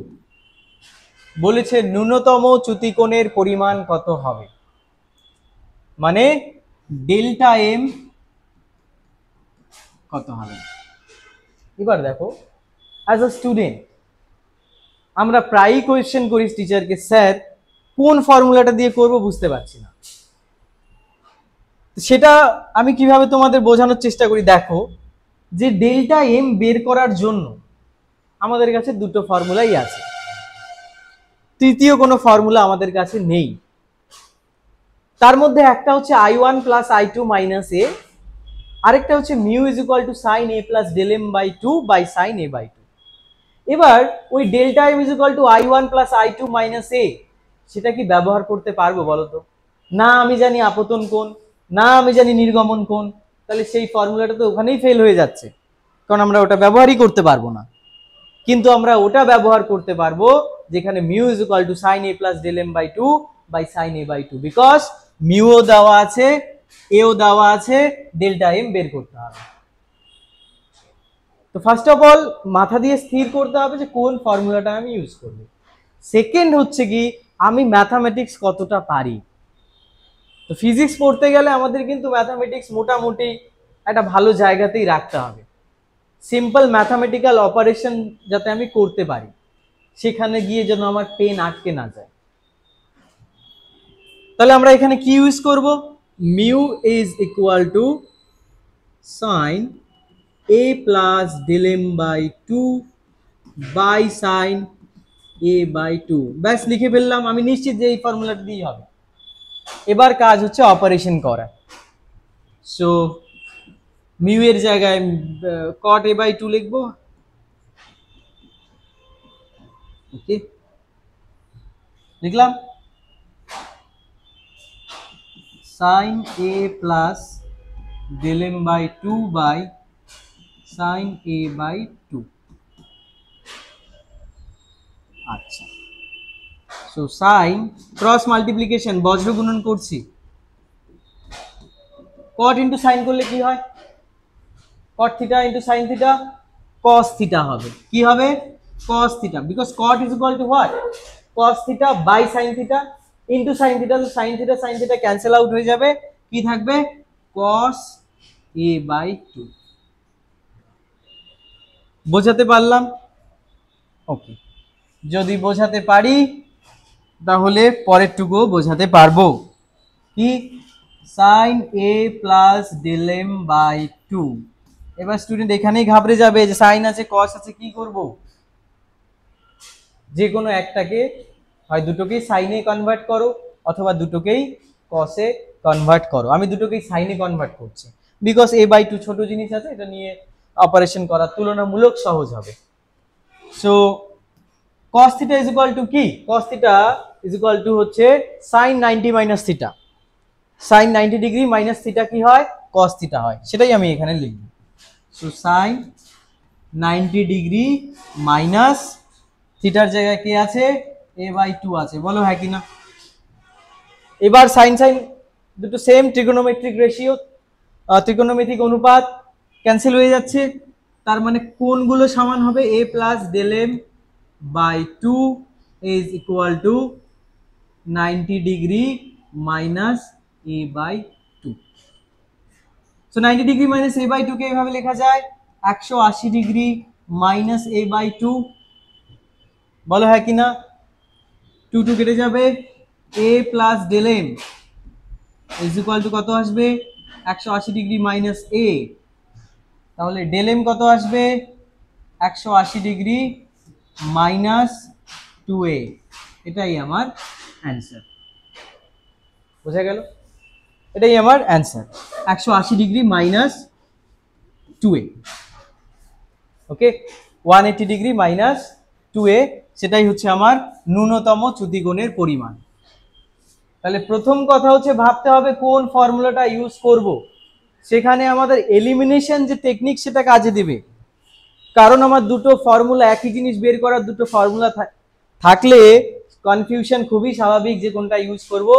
[SPEAKER 1] বলেছে ন্যূনতম চ্যুতিকোণের পরিমাণ কত হবে, মানে ডেল্টা এম কত হবে। এবার দেখো অ্যাজ আ স্টুডেন্ট আমরা প্রায়ই কোয়েশ্চেন করি টিচারকে, স্যার কোন ফর্মুলাটা দিয়ে করব বুঝতে পারছি না। সেটা আমি কিভাবে তোমাদের বোঝানোর চেষ্টা করি, দেখো যে ডেল্টা এম বের করার জন্য আমাদের কাছে দুটো ফর্মুলাই আছে, তৃতীয় কোনো ফর্মুলা আমাদের কাছে নেই। তার মধ্যে একটা হচ্ছে I1 plus I2 minus A, আরেকটা হচ্ছে mu is equal to sine A plus del M by two by sine A by two. এবার ওই delta M is equal to I1 plus I2 minus A, সেটা কি ব্যবহার করতে পারবো বলো তো? না আমি জানি আপতন কোণ, না আমি জানি নির্গমন কোণ, তাহলে সেই ফর্মুলাটা তো ওখানেই ফেল হয়ে যাচ্ছে, কারণ আমরা ওটা ব্যবহারই করতে পারবো না। কিন্তু আমরা ওটা ব্যবহার করতে পারবো যেখানে mu is equal to sine A plus del M by two by sine A by two, because মিউও দেওয়া আছে, এও দেওয়া আছে, ডেল্টা এম বের করতে হবে। তো ফার্স্ট অফ অল মাথা দিয়ে স্থির করতে হবে যে কোন ফর্মুলাটা আমি ইউজ করব। সেকেন্ড হচ্ছে কি আমি ম্যাথামেটিক্স কতটা পারি। তো ফিজিক্স পড়তে গেলে আমাদের কিন্তু ম্যাথামেটিক্স মোটামুটি একটা ভালো জায়গাতেই রাখতে হবে। সিম্পল ম্যাথামেটিক্যাল অপারেশন যাতে আমি করতে পারি, সেখানে গিয়ে যেন আমার পেন আটকে না যায়। তাহলে আমরা এখানে কি ইউজ করব? Mu is equal to sine A plus del M by two by sine A by two. ব্যাস লিখে ফেললাম, আমি নিশ্চিত যে এই ফর্মুলাটা দিয়েই হবে। এবার কাজ হচ্ছে অপারেশন করা। সো মিউ এর জায়গায় কট এ বাই টু লিখবো। ওকে, লিখলাম sine A plus del M by two by sine A by two. আচ্ছা, সো সাইন ক্রস মাল্টিপ্লিকেশন, বজ্র গুণন করছি, কট ইন্টু সাইন করলে কি হয়? Cot theta into sine theta, cos theta হবে। কি হবে? Cos theta, because cot is equal to what? Cos theta by sine theta into sine theta. তো সাইন থিটা ক্যান্সেল আউট হয়ে যাবে, কি থাকবে? Cos A by two. বোঝাতে পারলাম? ওকে, যদি বোঝাতে পারি তাহলে পরের টুকু বোঝাতে পারবো। কি? Sine A plus del M by two. এবার স্টুডেন্ট এখানেই ঘাবড়ে যাবে যে সাইন আছে কস আছে, কি করব? যে কোনো একটাকে, হয় দুটোকেই সাইনে কনভার্ট করো অথবা দুটোকেই কসে কনভার্ট করো। আমি দুটোকেই সাইনে কনভার্ট করছি, বিকজ এ বাই টু ছোট জিনিস আছে, এটা নিয়ে অপারেশন করা তুলনামূলক সহজ হবে। So cos theta is equal to কি? cos theta is equal two হচ্ছে sin 90 minus theta. sin 90 degree minus theta কি হয়? cos থিটা হয়। সেটাই আমি এখানে লিখব। সো sin 90 ডিগ্রি মাইনাস থিটার জায়গায় কি আছে? a বাই 2 আছে। বলো হ্যাঁ কি না? এবার sin sin দুটো সেম ট্রিগোনোমেট্রিক রেশিও, ত্রিকোণমিতিক অনুপাত ক্যান্সেল হয়ে যাচ্ছে, তার মানে কোণগুলো সমান হবে a plus del M by 2 is equal to 90 degree minus a by 2. So 90 degree minus a by 2 কে এইভাবে লেখা যায় 180 ডিগ্রি minus a by 2। বলো হ্যাঁ কি না? 2 2 কেটে যাবে, a plus del m is equal to কত আসবে? 180 ডিগ্রি minus a। তাহলে del m কত আসবে? 180 ডিগ্রি minus 2a। এটাই আমার অ্যান্সার। বোঝা গেল? এটাই আমার অ্যান্সার, 180 ডিগ্রি মাইনাস 2a। ওকে, 180 ডিগ্রি মাইনাস 2a, সেটাই হচ্ছে আমার ন্যূনতম চ্যুতিকোণের পরিমাণ। তাহলে প্রথম কথা হচ্ছে ভাবতে হবে কোন ফর্মুলাটা ইউজ করব। সেখানে আমাদের এলিমিনেশন যে টেকনিক সেটা কাজে দিবে, কারণ আমার দুটো ফর্মুলা, একই জিনিস বের করার দুটো ফর্মুলা থাকলে কনফিউশন খুবই স্বাভাবিক যে কোনটা ইউজ করব।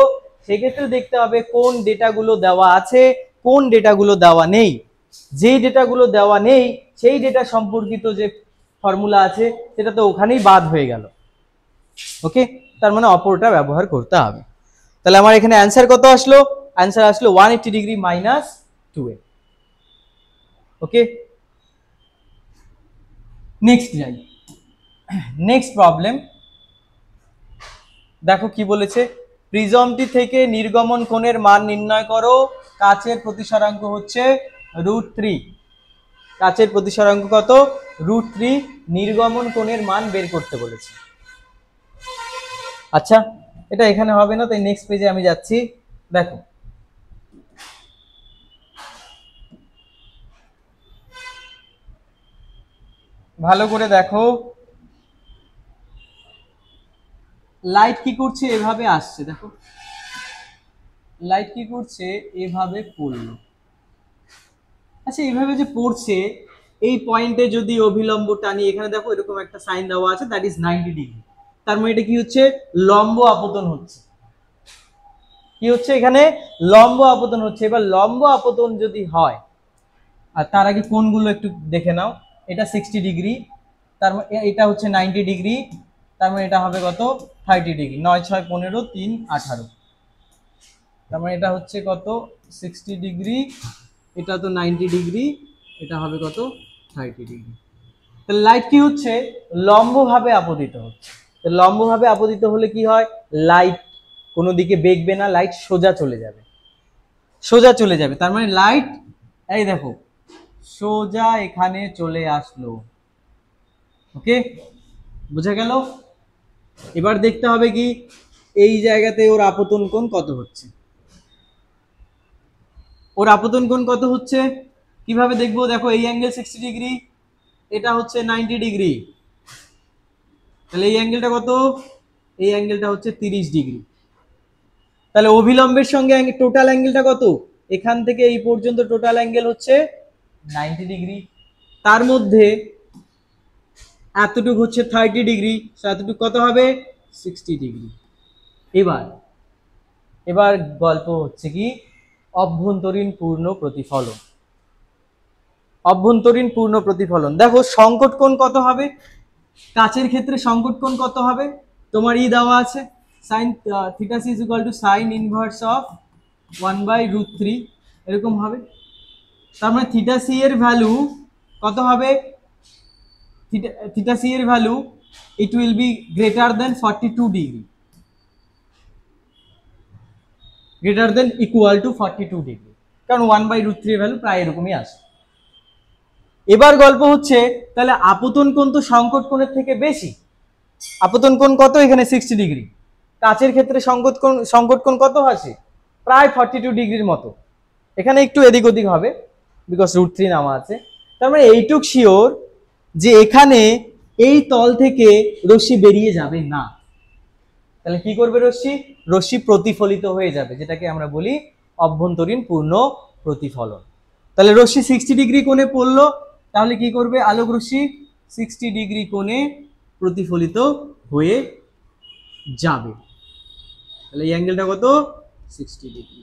[SPEAKER 1] সেক্ষেত্রে দেখতে হবে কোন ডেটাগুলো দেওয়া আছে, কোন ডেটাগুলো দেওয়া নেই। যেই ডেটাগুলো দেওয়া নেই সেই ডেটা সম্পর্কিত যে ফর্মুলা আছে সেটা তো ওখানেই বাদ হয়ে গেল। ওকে, তার মানে অপরটা ব্যবহার করতে হবে। তাহলে আমার এখানে অ্যান্সার কত আসলো? অ্যান্সার আসলো 180 ডিগ্রি মাইনাস 2a। ওকে, নেক্সট যাই। নেক্সট প্রবলেম, দেখো কি বলেছে, প্রিজমটি থেকে নির্গমন কোণের মান নির্ণয় করো, কাচের প্রতিসরাঙ্ক হচ্ছে √3, কাচের প্রতিসরাঙ্ক কত, √3, নির্গমন কোণের মান বের করতে বলেছে। আচ্ছা, এটা এখানে হবে না, তাই নেক্সট পেজে আমি যাচ্ছি। দেখো ভালো করে দেখো, লাইট কি করছে, এভাবে আসছে, দেখো লাইট কি করছে, এভাবে পড়লো। আচ্ছা, এইভাবে যে পড়ছে, এই পয়েন্টে যদি অভিলম্ব টানি, এখানে দেখো এরকম একটা সাইন দেওয়া আছে, দ্যাট ইজ 90 ডিগ্রি। তার মানে এটা কি হচ্ছে, লম্ব আপতন হচ্ছে। কি হচ্ছে এখানে, লম্ব আপতন হচ্ছে। এবার লম্ব আপতন যদি হয়, আর তার আগে কোণগুলো একটু দেখে নাও, এটা 60 ডিগ্রি, তার মানে এটা হচ্ছে 90 ডিগ্রি, তার মানে এটা হবে কত, 30 ডিগ্রি। 9 6 15 3 18, তার মানে এটা হচ্ছে কত, 60 ডিগ্রি, এটা তো 90 ডিগ্রি, এটা হবে কত, 30 ডিগ্রি। তাহলে লাইট কি হচ্ছে, লম্বভাবে আপতিত হচ্ছে। তো লম্বভাবে আপতিত হলে কি হয়, লাইট কোনো দিকে বেঁকবে না, লাইট সোজা চলে যাবে, সোজা চলে যাবে। তার মানে লাইট, এই দেখো, সোজা এখানে চলে আসলো। ওকে, বুঝা গেল? এবার দেখতে হবে কি, এই জায়গাতে ওর আপতন কোণ কত হচ্ছে, ওর আপতন কোণ কত হচ্ছে কিভাবে দেখবো, দেখো এই অ্যাঙ্গেল 60 ডিগ্রি, এটা হচ্ছে 90 ডিগ্রি, তাহলে এই অ্যাঙ্গেলটা কত, এই অ্যাঙ্গেলটা হচ্ছে 30 ডিগ্রি। তাহলে অভিলম্বের সঙ্গে টোটাল অ্যাঙ্গেলটা কত, এখান থেকে এই পর্যন্ত টোটাল অ্যাঙ্গেল হচ্ছে 90 ডিগ্রি, তার মধ্যে এতটুকু হচ্ছে 30 ডিগ্রি, এতটুকু কত হবে, 60 ডিগ্রি। এবার এবার গল্প হচ্ছে কি, অভ্যন্তরীণ পূর্ণ প্রতিফলন। অভ্যন্তরীণ পূর্ণ প্রতিফলন, দেখো সংকট কোণ কত হবে, কাচের ক্ষেত্রে সংকট কোণ কত হবে, তোমার দেওয়া আছে, sine theta C is equal to sine inverse of 1/√3, এরকম হবে। তার মানে থিটা সি এর ভ্যালু কত হবে, থিটা সি এর value, it will be greater than 42 degree, greater than equal to 42 degree, কারণ 1/√3 এর ভ্যালু প্রায় এরকমই আসে। এবার গল্প হচ্ছে, তাহলে আপতন কোণ তো সংকট কোণের থেকে বেশি, আপতন কোণ কত, এখানে 60 ডিগ্রি, কাচের ক্ষেত্রে সংকট কোণ কত আসে, প্রায় 42 ডিগ্রির মতো, এখানে একটু এদিক ওদিক হবে বিকজ √3 নামা আছে। তার মানে এইটুক শিওর যে এখানে এই তল থেকে রশ্মি বেরিয়ে যাবে না। তাহলে কি করবে রশ্মি, রশ্মি প্রতিফলিত হয়ে যাবে, যেটাকে আমরা বলি অভ্যন্তরীণ পূর্ণ প্রতিফলন। তাহলে রশ্মি 60 ডিগ্রি কোণে পড়লো, তাহলে কি করবে, আলোক রশ্মি 60 ডিগ্রি কোণে প্রতিফলিত হয়ে যাবে। তাহলে এই অ্যাঙ্গেলটা কত, 60 ডিগ্রি।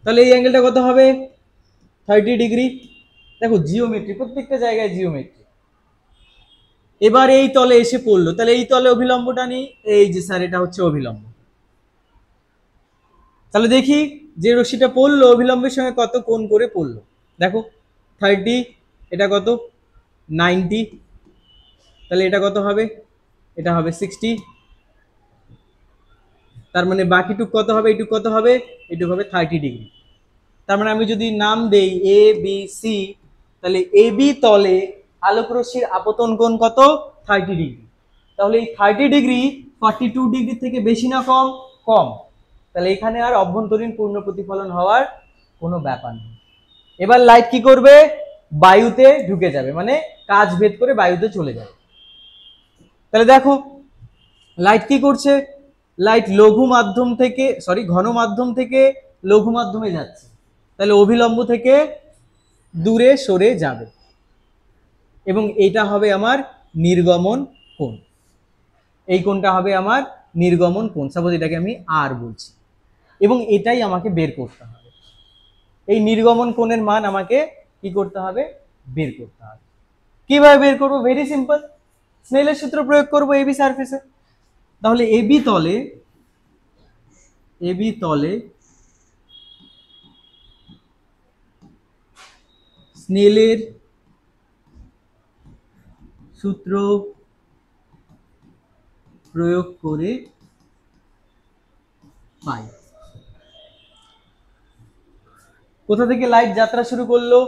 [SPEAKER 1] তাহলে এই অ্যাঙ্গেলটা কত হবে, 30 ডিগ্রি। দেখো জিওমেট্রি, প্রত্যেকটা জায়গায় জিওমেট্রি। এবার এই তলে এসে পড়লো, তাহলে এই তলে অভিলম্বটা নেই, এই যে স্যার এটা হচ্ছে অভিলম্ব। তাহলে দেখি যে রশ্মিটা পড়লো অভিলম্বের সঙ্গে কত কোণ করে পড়লো, দেখো 30, এটা কত 90, তাহলে এটা কত হবে, এটা হবে 60, তার মানে বাকিটুক কত হবে, এইটুক কত হবে, এইটুক হবে 30 ডিগ্রি। তার মানে আমি যদি নাম দেই এ বি সি, তাহলে এ বি তলে আলোক রশ্মির আপতন কোণ কত, 30 ডিগ্রি। তাহলে এই 30 ডিগ্রি 42 ডিগ্রি থেকে বেশি না কম, কম। তাহলে এখানে আর অভ্যন্তরীণ পূর্ণ প্রতিফলন হওয়ার কোনো ব্যাপার নেই। এবার লাইট কি করবে, বায়ুতে ঢুকে যাবে, মানে কাচ ভেদ করে বায়ুতে চলে যাবে। তাহলে দেখো লাইট কি করছে, লাইট লঘু মাধ্যম থেকে, সরি ঘন মাধ্যম থেকে লঘু মাধ্যমে যাচ্ছে, তাহলে অভিলম্ব থেকে দূরে সরে যাবে, এবং এটা হবে আমার নির্গমন কোণ, এই কোণটা হবে আমার নির্গমন কোণ, সাপোজ এটাকে আমি আর বলছি, এবং এটাই আমাকে বের করতে হবে। এই নির্গমন কোণের মান আমাকে কি করতে হবে, বের করতে হবে। কিভাবে বের করবো, ভেরি সিম্পল, স্নেলের সূত্র প্রয়োগ করবো এবি সারফেসে। তাহলে এবি তলে, এবি তলে স্নেলের সূত্র প্রয়োগ করে পাই। কোথা থেকে লাইট যাত্রা শুরু করলো?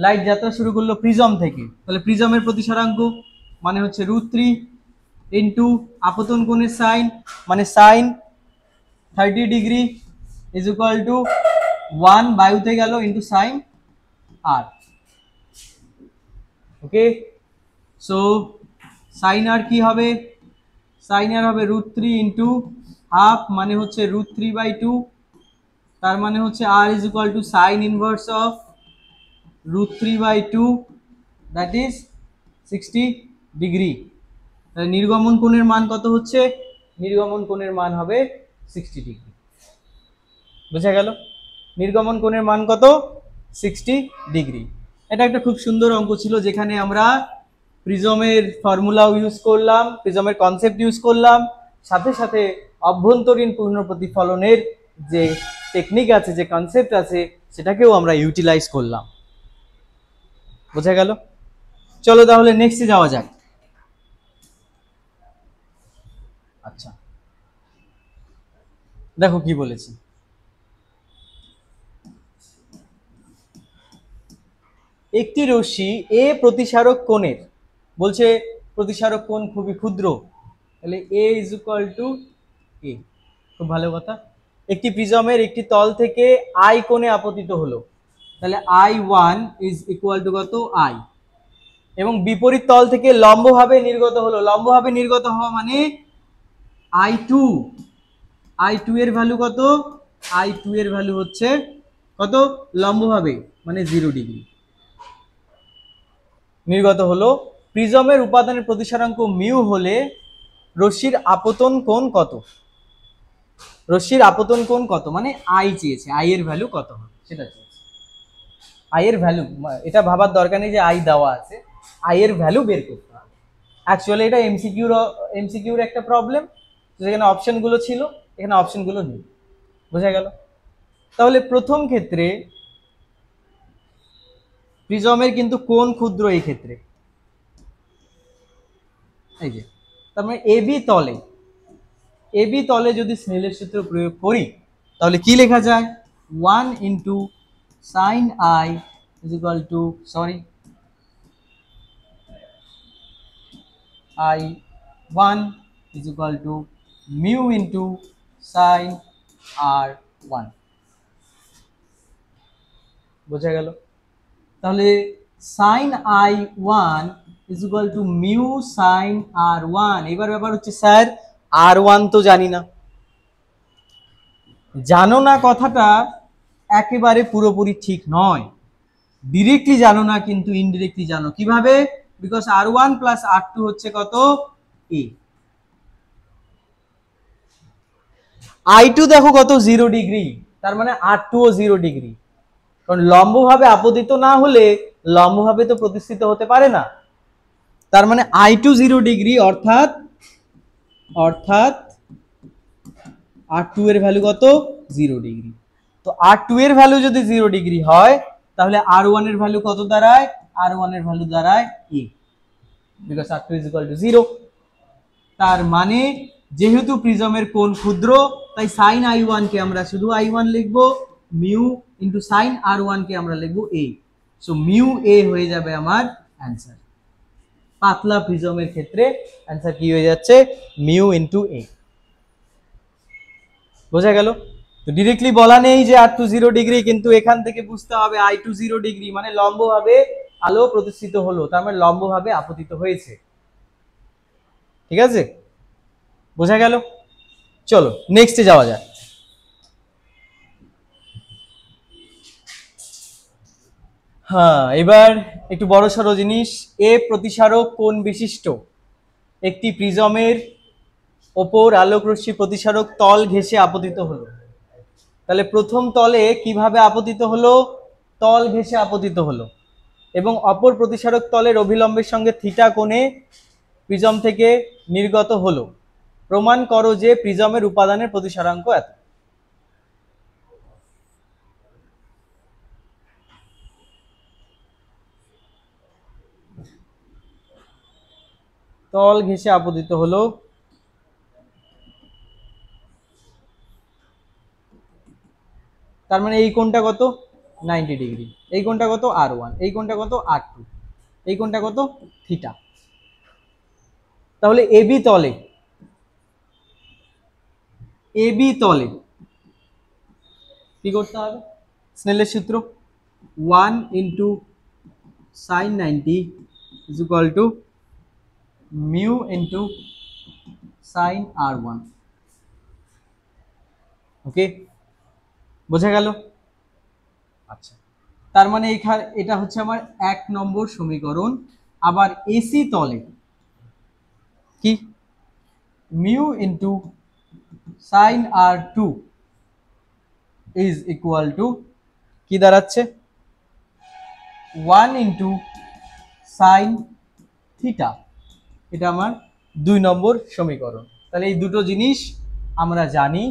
[SPEAKER 1] লাইট যাত্রা শুরু করলো প্রিজম থেকে। তাহলে প্রিজমের প্রতিসরাঙ্ক মানে হচ্ছে √3 ইন্টু আপতন কোণের সাইন মানে sine 30 degree is equal to 1 বায়ুতে গেল into sine R. Okay, so sine R কি হবে? সাইন আর হবে √3 ইন্টু হাফ মানে হচ্ছে √3/2, তার মানে হচ্ছে R is equal to sine inverse of √3/2 that is 60 degree. তাহলে নির্গমন কোণের মান কত হচ্ছে? নির্গমন কোণের মান হবে 60 ডিগ্রি। বোঝা গেল? নির্গমন কোণের মান কত? 60 ডিগ্রি। এটা একটা খুব সুন্দর অঙ্ক ছিল, যেখানে আমরা প্রিজমের ফর্মুলাও ইউজ করলাম, প্রিজমের কনসেপ্ট ইউজ করলাম, সাথে সাথে অভ্যন্তরীণ পূর্ণ প্রতিফলনের যে টেকনিক আছে, যে কনসেপ্ট আছে, সেটাকেও আমরা ইউটিলাইজ করলাম। বোঝা গেল? চলো তাহলে নেক্সটে যাওয়া যাক। আচ্ছা, দেখো কি বলেছি। একটি রশ্মি এ প্রতিসারক কোণের, বলছে প্রতিসারক কোণ খুবই ক্ষুদ্র, তাহলে এ ইজ ইকুয়াল টু এ। খুব ভালো কথা। একটি প্রিজমের একটি তল থেকে আই কোণে আপতিত হলো, তাহলে I1 ইজ ইকুয়াল টু কত? আই। এবং বিপরীত তল থেকে লম্বভাবে নির্গত হলো, লম্বভাবে নির্গত হওয়া মানে I2। I2 এর ভ্যালু কত? I2 এর ভ্যালু হচ্ছে কত? লম্বভাবে মানে 0 ডিগ্রি নির্গত হলো। প্রিজমের উপাদানের প্রতিসরাঙ্ক মিউ হলে রশ্মির আপতন কোণ কত? রশ্মির আপতন কোণ কত মানে আই চেয়েছে, আই এর ভ্যালু কত হবে সেটা চেয়েছে। আই এর ভ্যালু, এটা ভাবার দরকার নেই যে আই দেওয়া আছে, আই এর ভ্যালু বের করতে হবে। অ্যাকচুয়ালি এটা এমসিকিউর একটা প্রবলেম, যেখানে অপশনগুলো ছিল, এখানে অপশনগুলো নেই। বোঝা গেল? তাহলে প্রথম ক্ষেত্রে প্রিজমের কিন্তু কোণ ক্ষুদ্র, এই ক্ষেত্রে এই যে, তার মানে এবি তলে যদি স্নেলের সূত্র প্রয়োগ করি, তাহলে কি লেখা যায়? 1 into sine I is equal to, sorry, I1 is equal to mu into sine R1। বোঝা গেল? তাহলে sine I1 is equal to mu sine R1। এবার ব্যাপার হচ্ছে, স্যার R1 তো জানি না। জানো না কথাটা একেবারে পুরোপুরি ঠিক নয়। ডিরেক্টলি জানো না, কিন্তু ইনডিরেক্টলি জানো। কিভাবে? বিকজ R1 প্লাস R2 হচ্ছে কত? এ। I2 দেখো কত? 0 ডিগ্রি, তার মানে R2 ও 0 ডিগ্রি। কারণ লম্বভাবে আপতিত না হলে লম্বভাবে তো প্রতিষ্ঠিত হতে পারে না। তার মানে I2 0 ডিগ্রি, অর্থাৎ R2 এর ভ্যালু কত? 0 ডিগ্রি। তো R2 এর ভ্যালু যদি 0 ডিগ্রি হয়, তাহলে R1 এর ভ্যালু কত দাঁড়ায়? R1 এর ভ্যালু দাঁড়ায় A, because R2 is equal to 0। তার মানে যেহেতু প্রিজমের কোণ ক্ষুদ্র, তাই সাইন I1 কে আমরা শুধু I1 লিখব, মিউ ইন্টু সাইন R1 কে আমরা লিখব এ। সো মিউ এ হয়ে যাবে আমার অ্যান্সার। পাতলা প্রিজমের ক্ষেত্রে অ্যান্সার কি হয়ে যাচ্ছে? মিউ ইন্টু এ। বোঝা গেল? তো ডিরেক্টলি বলা নেই যে R2 0 ডিগ্রি, কিন্তু এখান থেকে বুঝতে হবে I2 0 ডিগ্রি মানে লম্বভাবে আলো প্রতিষ্ঠিত হলো, তার মানে লম্বভাবে আপতিত হয়েছে। ঠিক আছে? বোঝা গেল? চলো নেক্সটে যাওয়া যাক। হ্যাঁ, এবার একটু বড়সড় জিনিস। এ প্রতিসারক কোণ বিশিষ্ট একটি প্রিজমের ওপর আলোক রশ্মি প্রতিসারক তল ঘেঁষে আপতিত হলো। তাহলে প্রথম তলে কিভাবে আপতিত হলো? তল ঘেঁষে আপতিত হলো, এবং অপর প্রতিসারক তলের অভিলম্বের সঙ্গে থিটা কোণে প্রিজম থেকে নির্গত হলো। প্রমাণ করো যে প্রিজমের উপাদানের প্রতিসারাঙ্ক এত। তল ঘেঁষে আপতিত হলো, তার মানে এই কোণটা কত 90 ডিগ্রি, এই কোণটা কত R1, এই কোণটা কত R2, এই কোণটা কত থিটা। তাহলে এবি তলে কি করতে হবে, স্নেলের সূত্র 1 into sin 90 is equal to mu into sin R1। ওকে, বোঝা গেল? আচ্ছা, তার মানে এখানে এটা হচ্ছে আমার 1 নম্বর সমীকরণ। আবার এসি তলে কি mu into sin R2 is equal to কি দাঁড়াচ্ছে 1 into sin থিটা। এটা আমার 2 নম্বর সমীকরণ। তাহলে এই দুটো জিনিস আমরা জানি,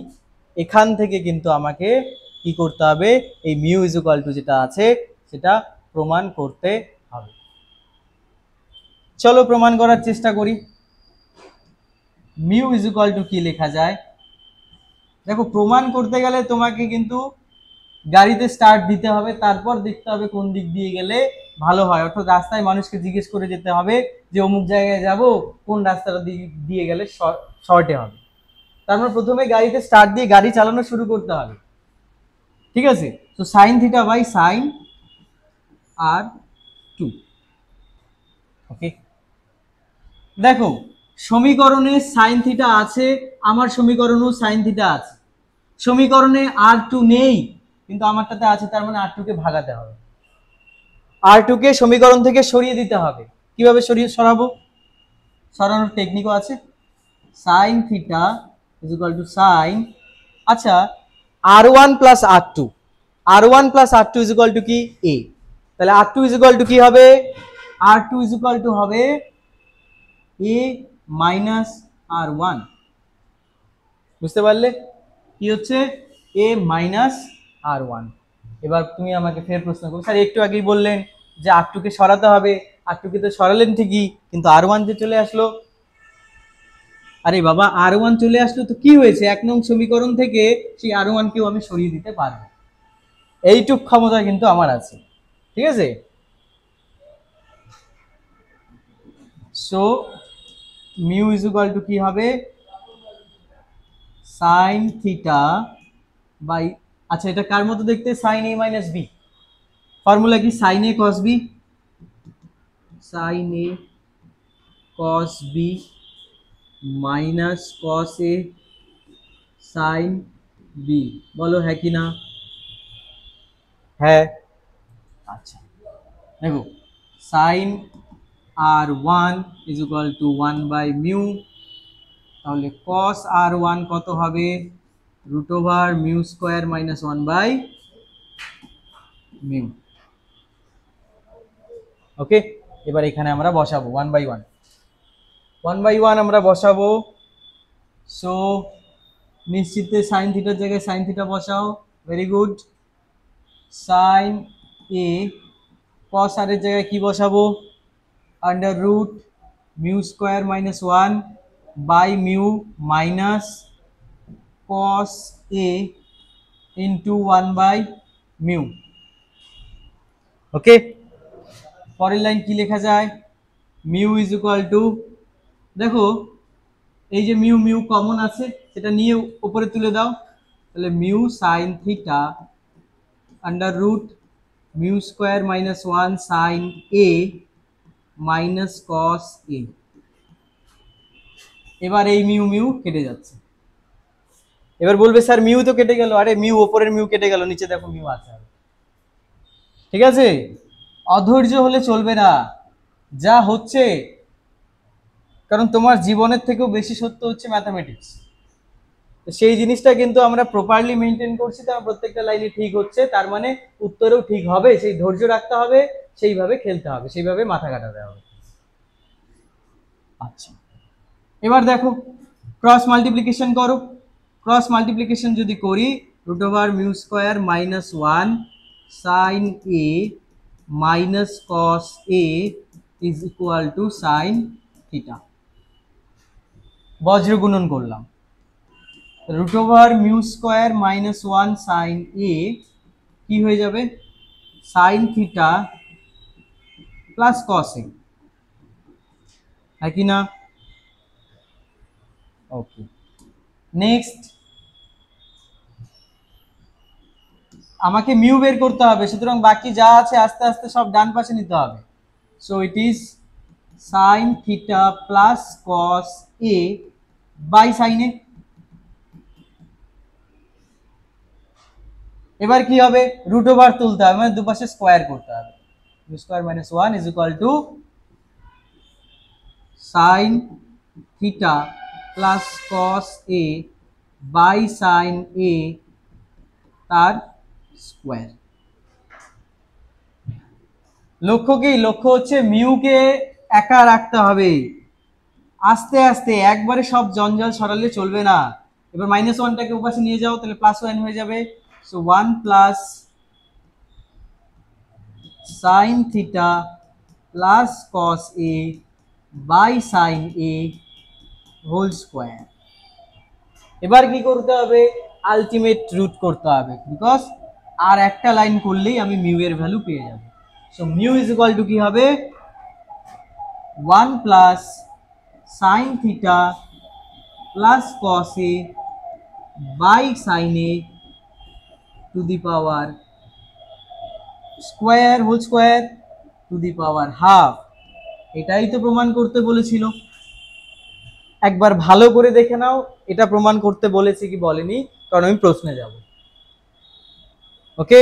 [SPEAKER 1] এখান থেকে কিন্তু আমাকে কি করতে হবে, এই মিউ ইজ ইকুয়াল টু যেটা আছে সেটা প্রমাণ করতে হবে। চলো প্রমাণ করার চেষ্টা করি। মিউ ইজ ইকুয়াল টু কি লেখা যায়, দেখো প্রমাণ করতে গেলে তোমাকে কিন্তু গাড়িতে স্টার্ট দিতে হবে, তারপর দেখতে হবে কোন দিক দিয়ে গেলে ভালো হয়, অর্থাৎ রাস্তায় মানুষকে জিজ্ঞেস করে যেতে হবে যে অমুক জায়গায় যাব, কোন রাস্তাটা দিয়ে গেলে শর্টে হবে। তারপর প্রথমে গাড়িতে স্টার্ট দিয়ে গাড়ি চালানো শুরু করতে হবে, ঠিক আছে? তো sine theta by sine R2। Okay, দেখো সমীকরণে সাইন থিটা আছে, আমার সমীকরণেও সাইন থিটা আছে, সমীকরণে R2 নেই কিন্তু আমারটাতে আছে, তার মানে R2 কে ভাগাতে হবে, R2 কে সমীকরণ থেকে সরিয়ে দিতে হবে। কিভাবে সরাবো, সরানোর টেকনিকও আছে। Sine theta is equal to sine, আচ্ছা R1 plus R2, R1 plus R2 is equal to কি A, তাহলে R2 ইজ ইকুয়াল টু কি হবে, R2 ইজ ইকুয়াল টু হবে A মাইনাস R1। বুঝতে পারলে কি হচ্ছে A মাইনাস R1। এবার তুমি আমাকে ফের প্রশ্ন করো, স্যার একটু আগেই বললেন যে R2 কে সরাতে হবে, R2 কে তো সরালেন ঠিকই, কিন্তু R1 যে চলে আসলো। আরে বাবা R1 চলে আসলো তো কি হয়েছে, 1 নং সমীকরণ থেকে সেই R1 কেও আমি সরিয়ে দিতে পারবো, এইটুক ক্ষমতা কিন্তু আমার আছে, ঠিক আছে? So mu is equal to কি হবে, সাইন থিটা বাই, আচ্ছা এটা কার মতো দেখতে, sine A minus B, formula কি sine A cos B, sine A cos B minus cos A sine B, বলো হ্যাঁ কি না? হ্যাঁ। আচ্ছা দেখো sine R1 is equal to 1 by mu, তাহলে কস R1 কত হবে, root over mu square minus 1 by mu. Okay, এবার এখানে আমরা বসাবো 1 বাই 1 আমরা বসাবো। সো নিশ্চিত সাইন থিটার জায়গায় সাইন থিটা বসাও, very good. Sine A cos R এর জায়গায় কি বসাবো, under root mu square minus 1 by mu minus cos A into 1 by mu. Okay, পরের লাইন কি লেখা যায়, মিউ ইজ ইকুয়াল টু, দেখো এই যে মিউ মিউ কমন আছে সেটা নিয়ে উপরে তুলে দাও, তাহলে mu sine theta under root mu square minus 1 sine A minus cos A. এবার এই মিউ মিউ কেটে যাচ্ছে, এবার বলবে স্যার মিউ তো কেটে গেল, আরে মিউ ওপরের মিউ কেটে গেল, নিচে দেখো মিউ আছে, ঠিক আছে? অধৈর্য হলে চলবে না, যা হচ্ছে, কারণ তোমার জীবনের থেকেও বেশি সত্য হচ্ছে ম্যাথামেটিক্স, তো সেই জিনিসটা কিন্তু আমরা প্রপারলি মেনটেন করছি, তার প্রত্যেকটা লাইনে ঠিক হচ্ছে, তার মানে উত্তরেও ঠিক হবে, সেই ধৈর্য রাখতে হবে, সেইভাবে খেলতে হবে, সেইভাবে মাথা কাটাতে হবে। আচ্ছা এবার দেখো ক্রস মাল্টিপ্লিকেশন করো, ক্রস মাল্টিপ্লিকেশন যদি করি root over mu square minus 1 sine A minus cos A is equal to sine theta, বজ্র গুণন করলাম, root over mu square minus 1 sine A কি হয়ে যাবে, sine theta plus cos A, কি না? ওকে, নেক্সট আমাকে মিউ বের করতে হবে, সুতরাং বাকি যা আছে আস্তে আস্তে সব ডান পাশে নিতে হবে। So it is sine theta plus cos A by sine A. এবার কি হবে, রুট ওভার তুলতে হবে, মানে দুপাশে স্কোয়ার করতে হবে। Two square minus 1 is equal to sine theta plus cos A by sine A তার স্কোয়ার। লক্ষ্য কি, লক্ষ্য হচ্ছে মিউকে একা রাখতে হবে, আস্তে আস্তে একবারে সব জঞ্জাল সরালে চলবে না। এবার মাইনাস ওয়ানটাকে ওপাশে নিয়ে যাও, তাহলে প্লাস ওয়ান হয়ে যাবে। So 1 plus sine theta plus cos A by sine A whole square. এবার কি করতে হবে, আলটিমেট রুট করতে হবে, বিকজ আর একটা লাইন করলেই আমি মিউ এর ভ্যালু পেয়ে যাব। So mu is equal to কি হবে, 1 plus sine theta plus cos A by sine A to the power square whole square to the power half. এটাই তো প্রমাণ করতে বলেছিল। একবার ভালো করে দেখে নাও এটা প্রমাণ করতে বলেছি কি বলেনি, কারণ আমি প্রশ্নে যাব। ওকে,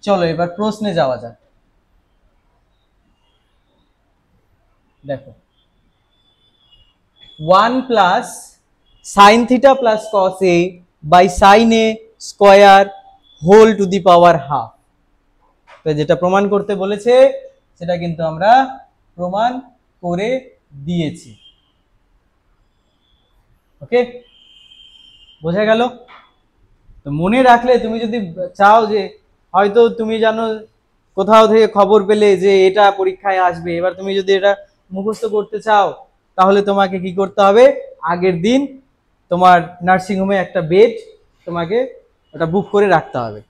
[SPEAKER 1] চলো এবার প্রশ্নে যাওয়া যাক। দেখো 1 plus sine theta plus cos A by sine A square whole to the power half. তো যেটা প্রমাণ করতে বলেছে সেটা কিন্তু আমরা প্রমাণ করে দিয়েছি। ওকে, বোঝা গেল? তো মনে রাখলে, তুমি যদি চাও যে হয়তো তুমি জানো কোথাও থেকে খবর পেলে যে এটা পরীক্ষায় আসবে, এবার তুমি যদি এটা মুখস্থ করতে চাও তাহলে তোমাকে কি করতে হবে, আগের দিন তোমার নার্সিংহোমে একটা বেড তোমাকে ওটা বুক করে রাখতে হবে,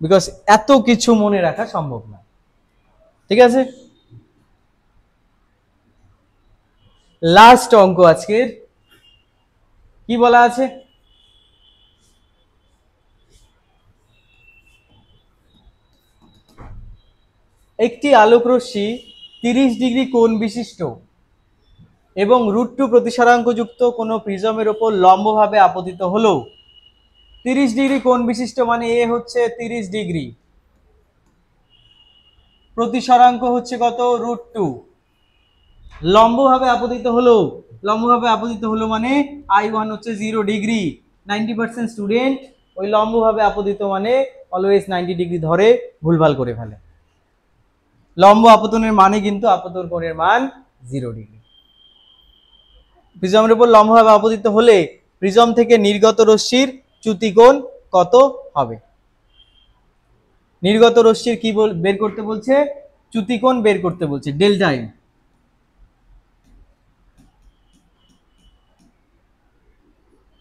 [SPEAKER 1] বিকজ এত কিছু মনে রাখা সম্ভব না। ঠিক আছে, লাস্ট অঙ্ক আজকের কি বলা আছে, একটি আলোকরশ্মি 30 ডিগ্রি কোণ বিশিষ্ট এবং √2 প্রতিসরাঙ্কযুক্ত কোনো প্রিজমের ওপর লম্বভাবে আপতিত হলো। 30 ডিগ্রি কোণ বিশিষ্ট মানে এ হচ্ছে 30 ডিগ্রি, প্রতিসরাঙ্ক হচ্ছে কত, √2, লম্বভাবে আপতিত হলো। লম্বভাবে আপতিত হলো মানে I1 হচ্ছে 0 ডিগ্রি। 90% স্টুডেন্ট ওই লম্বভাবে আপতিত মানে অলওয়েজ 90 ডিগ্রি ধরে ভুলভাল করে ফেলে। লম্ব আপতনের মানে কিন্তু আপতন কোণের মান 0 ডিগ্রি। প্রিজমের উপর লম্বভাবে আপতিত হলে প্রিজম থেকে নির্গত রশ্মির চ্যুতিকোণ কত হবে? নির্গত রশ্মির কি বের করতে বলছে, চ্যুতিকোণ বের করতে বলছে, ডেল্টা এম।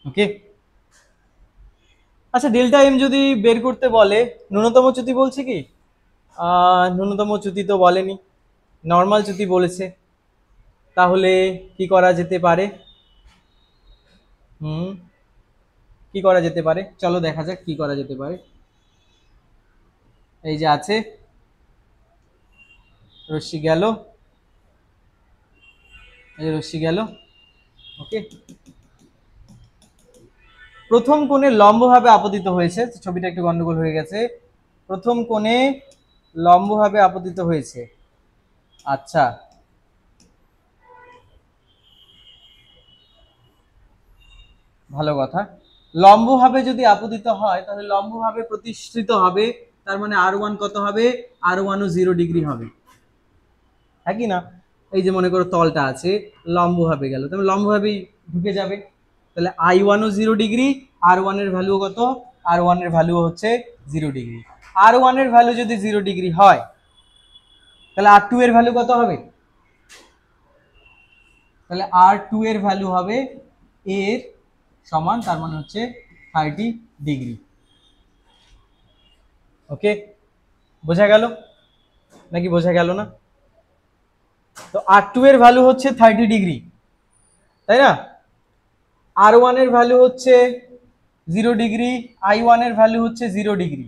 [SPEAKER 1] ওকে, আচ্ছা ডেল্টা এম যদি বের করতে বলে, ন্যূনতম চ্যুতি বলছে কি? ন্যূনতম চ্যুতি তো বলেনি, নর্মাল চ্যুতি বলেছে। তাহলে কি করা যেতে পারে? কি করা যেতে পারে, চলো দেখা যাক কি করা যেতে পারে। এই যে আছে, রশ্মি গেল, এই যে রশ্মি গেল। ওকে, প্রথম কোণে লম্বভাবে আপতিত হয়েছে, ছবিটা একটু গন্ডগোল হয়ে গেছে। প্রথম কোণে লম্বভাবে আপতিত হয়েছে। আচ্ছা, ভালো কথা। লম্বভাবে যদি আপতিত হয় তাহলে লম্বভাবে প্রতিষ্ঠিত হবে, তার মানে R1 কত হবে, R1 ও 0 ডিগ্রি হবে, হ্যাঁ কি না? এই যে মনে করো তলটা আছে, লম্বভাবে গেল, তাহলে লম্বভাবেই ঢুকে যাবে। তাহলে I1 ও 0 ডিগ্রি, R1 এর ভ্যালু কত, R1 এর ভ্যালু হচ্ছে 0 ডিগ্রি। R1 এর ভ্যালু যদি 0 ডিগ্রি হয় তাহলে R2 এর ভ্যালু কত হবে? তাহলে R2 এর ভ্যালু হবে এর সমান, তার মানে হচ্ছে 30 ডিগ্রি। ওকে, বোঝা গেল নাকি বোঝা গেল না? তো R2 এর ভ্যালু হচ্ছে 30 ডিগ্রি, তাই না? R1 এর ভ্যালু হচ্ছে 0 ডিগ্রি, I1 এর ভ্যালু হচ্ছে 0 ডিগ্রি।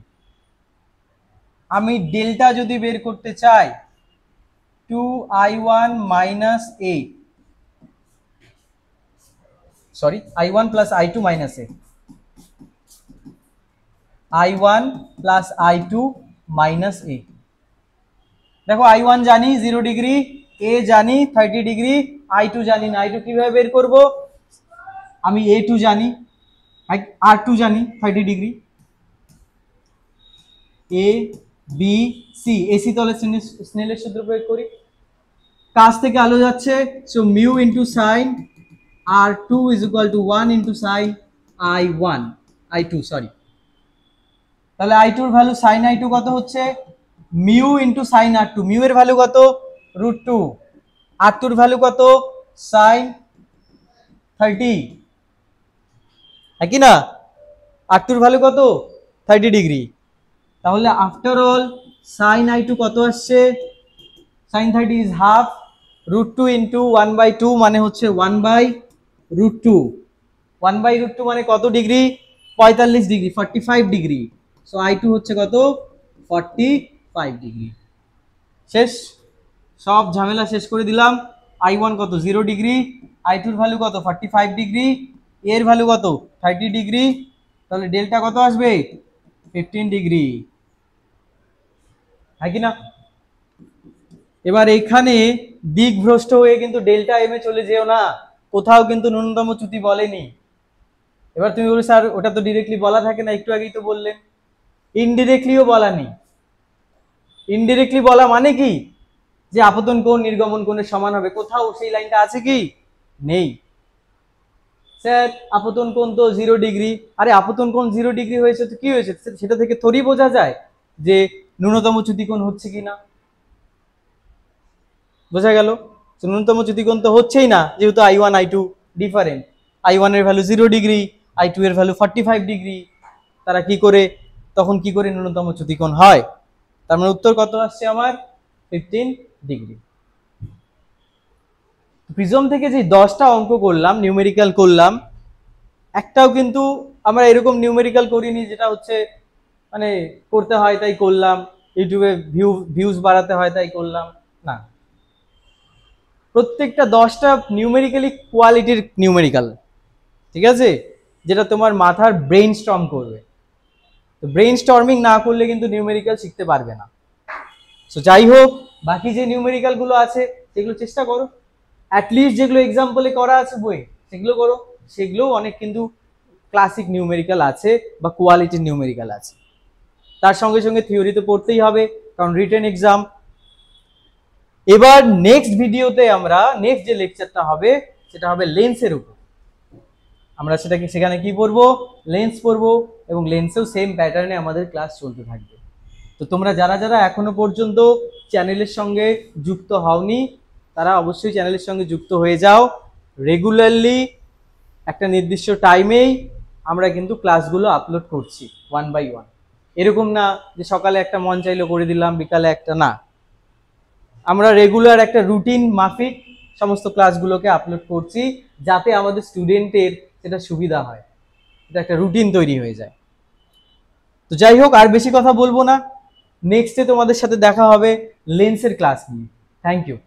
[SPEAKER 1] আমি ডেল্টা যদি বের করতে চাই 2I1 minus A, sorry I1 plus I2 minus A, I1 plus I2 minus A। দেখো I1 জানি 0 ডিগ্রি, A জানি 30 ডিগ্রি, I2 জানি না। I2 কিভাবে বের করব? আমি A2 জানি, R2 জানি 30 degree, A B C, AC তলে স্নেলের সূত্র প্রয়োগ করি। কাছ থেকে আলো যাচ্ছে, so mu into sign R2 is equal to 1 into sign I2, sorry. তাহলে I2 এর ভ্যালু সাইন I2 কত হচ্ছে? Mu into sign R2। Mu এর ভ্যালু কত? √2। R2 এর ভ্যালু কত? সাইন 30, একই না? R2 এর ভ্যালু কত? 30 ডিগ্রি। তাহলে আফটার অল সাইন I2 কত আসছে? সাইন 30 ইজ হাফ, √2 ইন্টু 1/2 মানে হচ্ছে 1/√2। 1/√2 মানে কত degree? 45 degree, 45 degree. So I2 হচ্ছে কত? 45 ডিগ্রি। শেষ, সব ঝামেলা শেষ করে দিলাম। I1 কত? 0 ডিগ্রি, I2 এর ভ্যালু কত? 45 ডিগ্রি, এর ভ্যালু কত? 30 ডিগ্রি। তাহলে ডেল্টা কত আসবে? 15 ডিগ্রি, হ্যাঁ কি না? এবার এখানে দিকভ্রষ্ট হয়ে কিন্তু ডেল্টা এম এ চলে যেও না, কোথাও কিন্তু ন্যূনতম চ্যুতি বলেনি। এবার তুমি বলো স্যার ওটা তো ডিরেক্টলি বলা থাকে না, একটু আগেই তো বললেন। ইনডিরেক্টলিও বলা নেই। ইনডিরেক্টলি বলা মানে কি? যে আপতন কোণ নির্গমন কোণের সমান হবে, কোথাও সেই লাইনটা আছে কি? নেই। স্যার আপতন কোণ তো 0 ডিগ্রি, আরে আপতন কোণ 0 ডিগ্রি হয়েছে তো কি হয়েছে? সেটা থেকে থোড়ি বোঝা যায় যে ন্যূনতম চ্যুতি কোণ হচ্ছে কিনা। বোঝা গেল? ন্যূনতম চ্যুতি কোণ তো হচ্ছেই না, যেহেতু I1 I2 ডিফারেন্ট। I1 এর ভ্যালু 0 ডিগ্রি, I2 এর ভ্যালু 45 ডিগ্রি। তারা কি করে, তখন কি করে ন্যূনতম চ্যুতি কোণ হয়? তার মানে উত্তর কত আসছে আমার? 15 ডিগ্রি। প্রিজম থেকে যে 10টা অঙ্ক করলাম, নিউমেরিক্যাল করলাম, একটাও কিন্তু আমরা এরকম নিউমেরিক্যাল করিনি যেটা হচ্ছে মানে করতে হয় তাই করলাম, ইউটিউবে ভিউজ বাড়াতে হয় তাই করলাম, না। প্রত্যেকটা 10টা নিউমেরিক্যালি কোয়ালিটির নিউমেরিক্যাল, ঠিক আছে? যেটা তোমার মাথার ব্রেইন স্টর্ম করবে। তো ব্রেইন স্টর্মিং না করলে কিন্তু নিউমেরিক্যাল শিখতে পারবে না। সো যাই হোক, বাকি যে নিউমেরিক্যালগুলো আছে সেগুলো চেষ্টা করো, অ্যাটলিস্ট যেগুলো এক্সাম্পলে করা আছে বই সেগুলো করো। সেগুলোও অনেক কিন্তু ক্লাসিক নিউমেরিক্যাল আছে বা কোয়ালিটির নিউমেরিক্যাল আছে। তার সঙ্গে সঙ্গে থিওরি তো পড়তেই হবে, কারণ রিটেন এক্সাম। এবার নেক্সট ভিডিওতে আমরা নেক্সট যে লেকচারটা হবে সেটা হবে লেন্সের উপর। আমরা সেখানে কি পড়বো? লেন্স পড়বো, এবং লেন্সেও সেম প্যাটার্নে আমাদের ক্লাস চলতে থাকবে। তো তোমরা যারা যারা এখনো পর্যন্ত চ্যানেলের সঙ্গে যুক্ত হওনি তারা অবশ্যই চ্যানেলের সঙ্গে যুক্ত হয়ে যাও। রেগুলারলি একটা নির্দিষ্ট টাইমেই আমরা কিন্তু ক্লাসগুলো আপলোড করছি 1 by 1। এরকম না যে সকালে একটা মন চাইলো করে দিলাম, বিকালে একটা, না। আমরা রেগুলার একটা রুটিন মাফিক সমস্ত ক্লাসগুলোকে আপলোড করছি, যাতে আমাদের স্টুডেন্টের সেটা সুবিধা হয়, এটা একটা রুটিন তৈরি হয়ে যায়। তো যাই হোক, আর বেশি কথা বলবো না। নেক্সটে তোমাদের সাথে দেখা হবে লেন্সের ক্লাস নিয়ে। Thank you.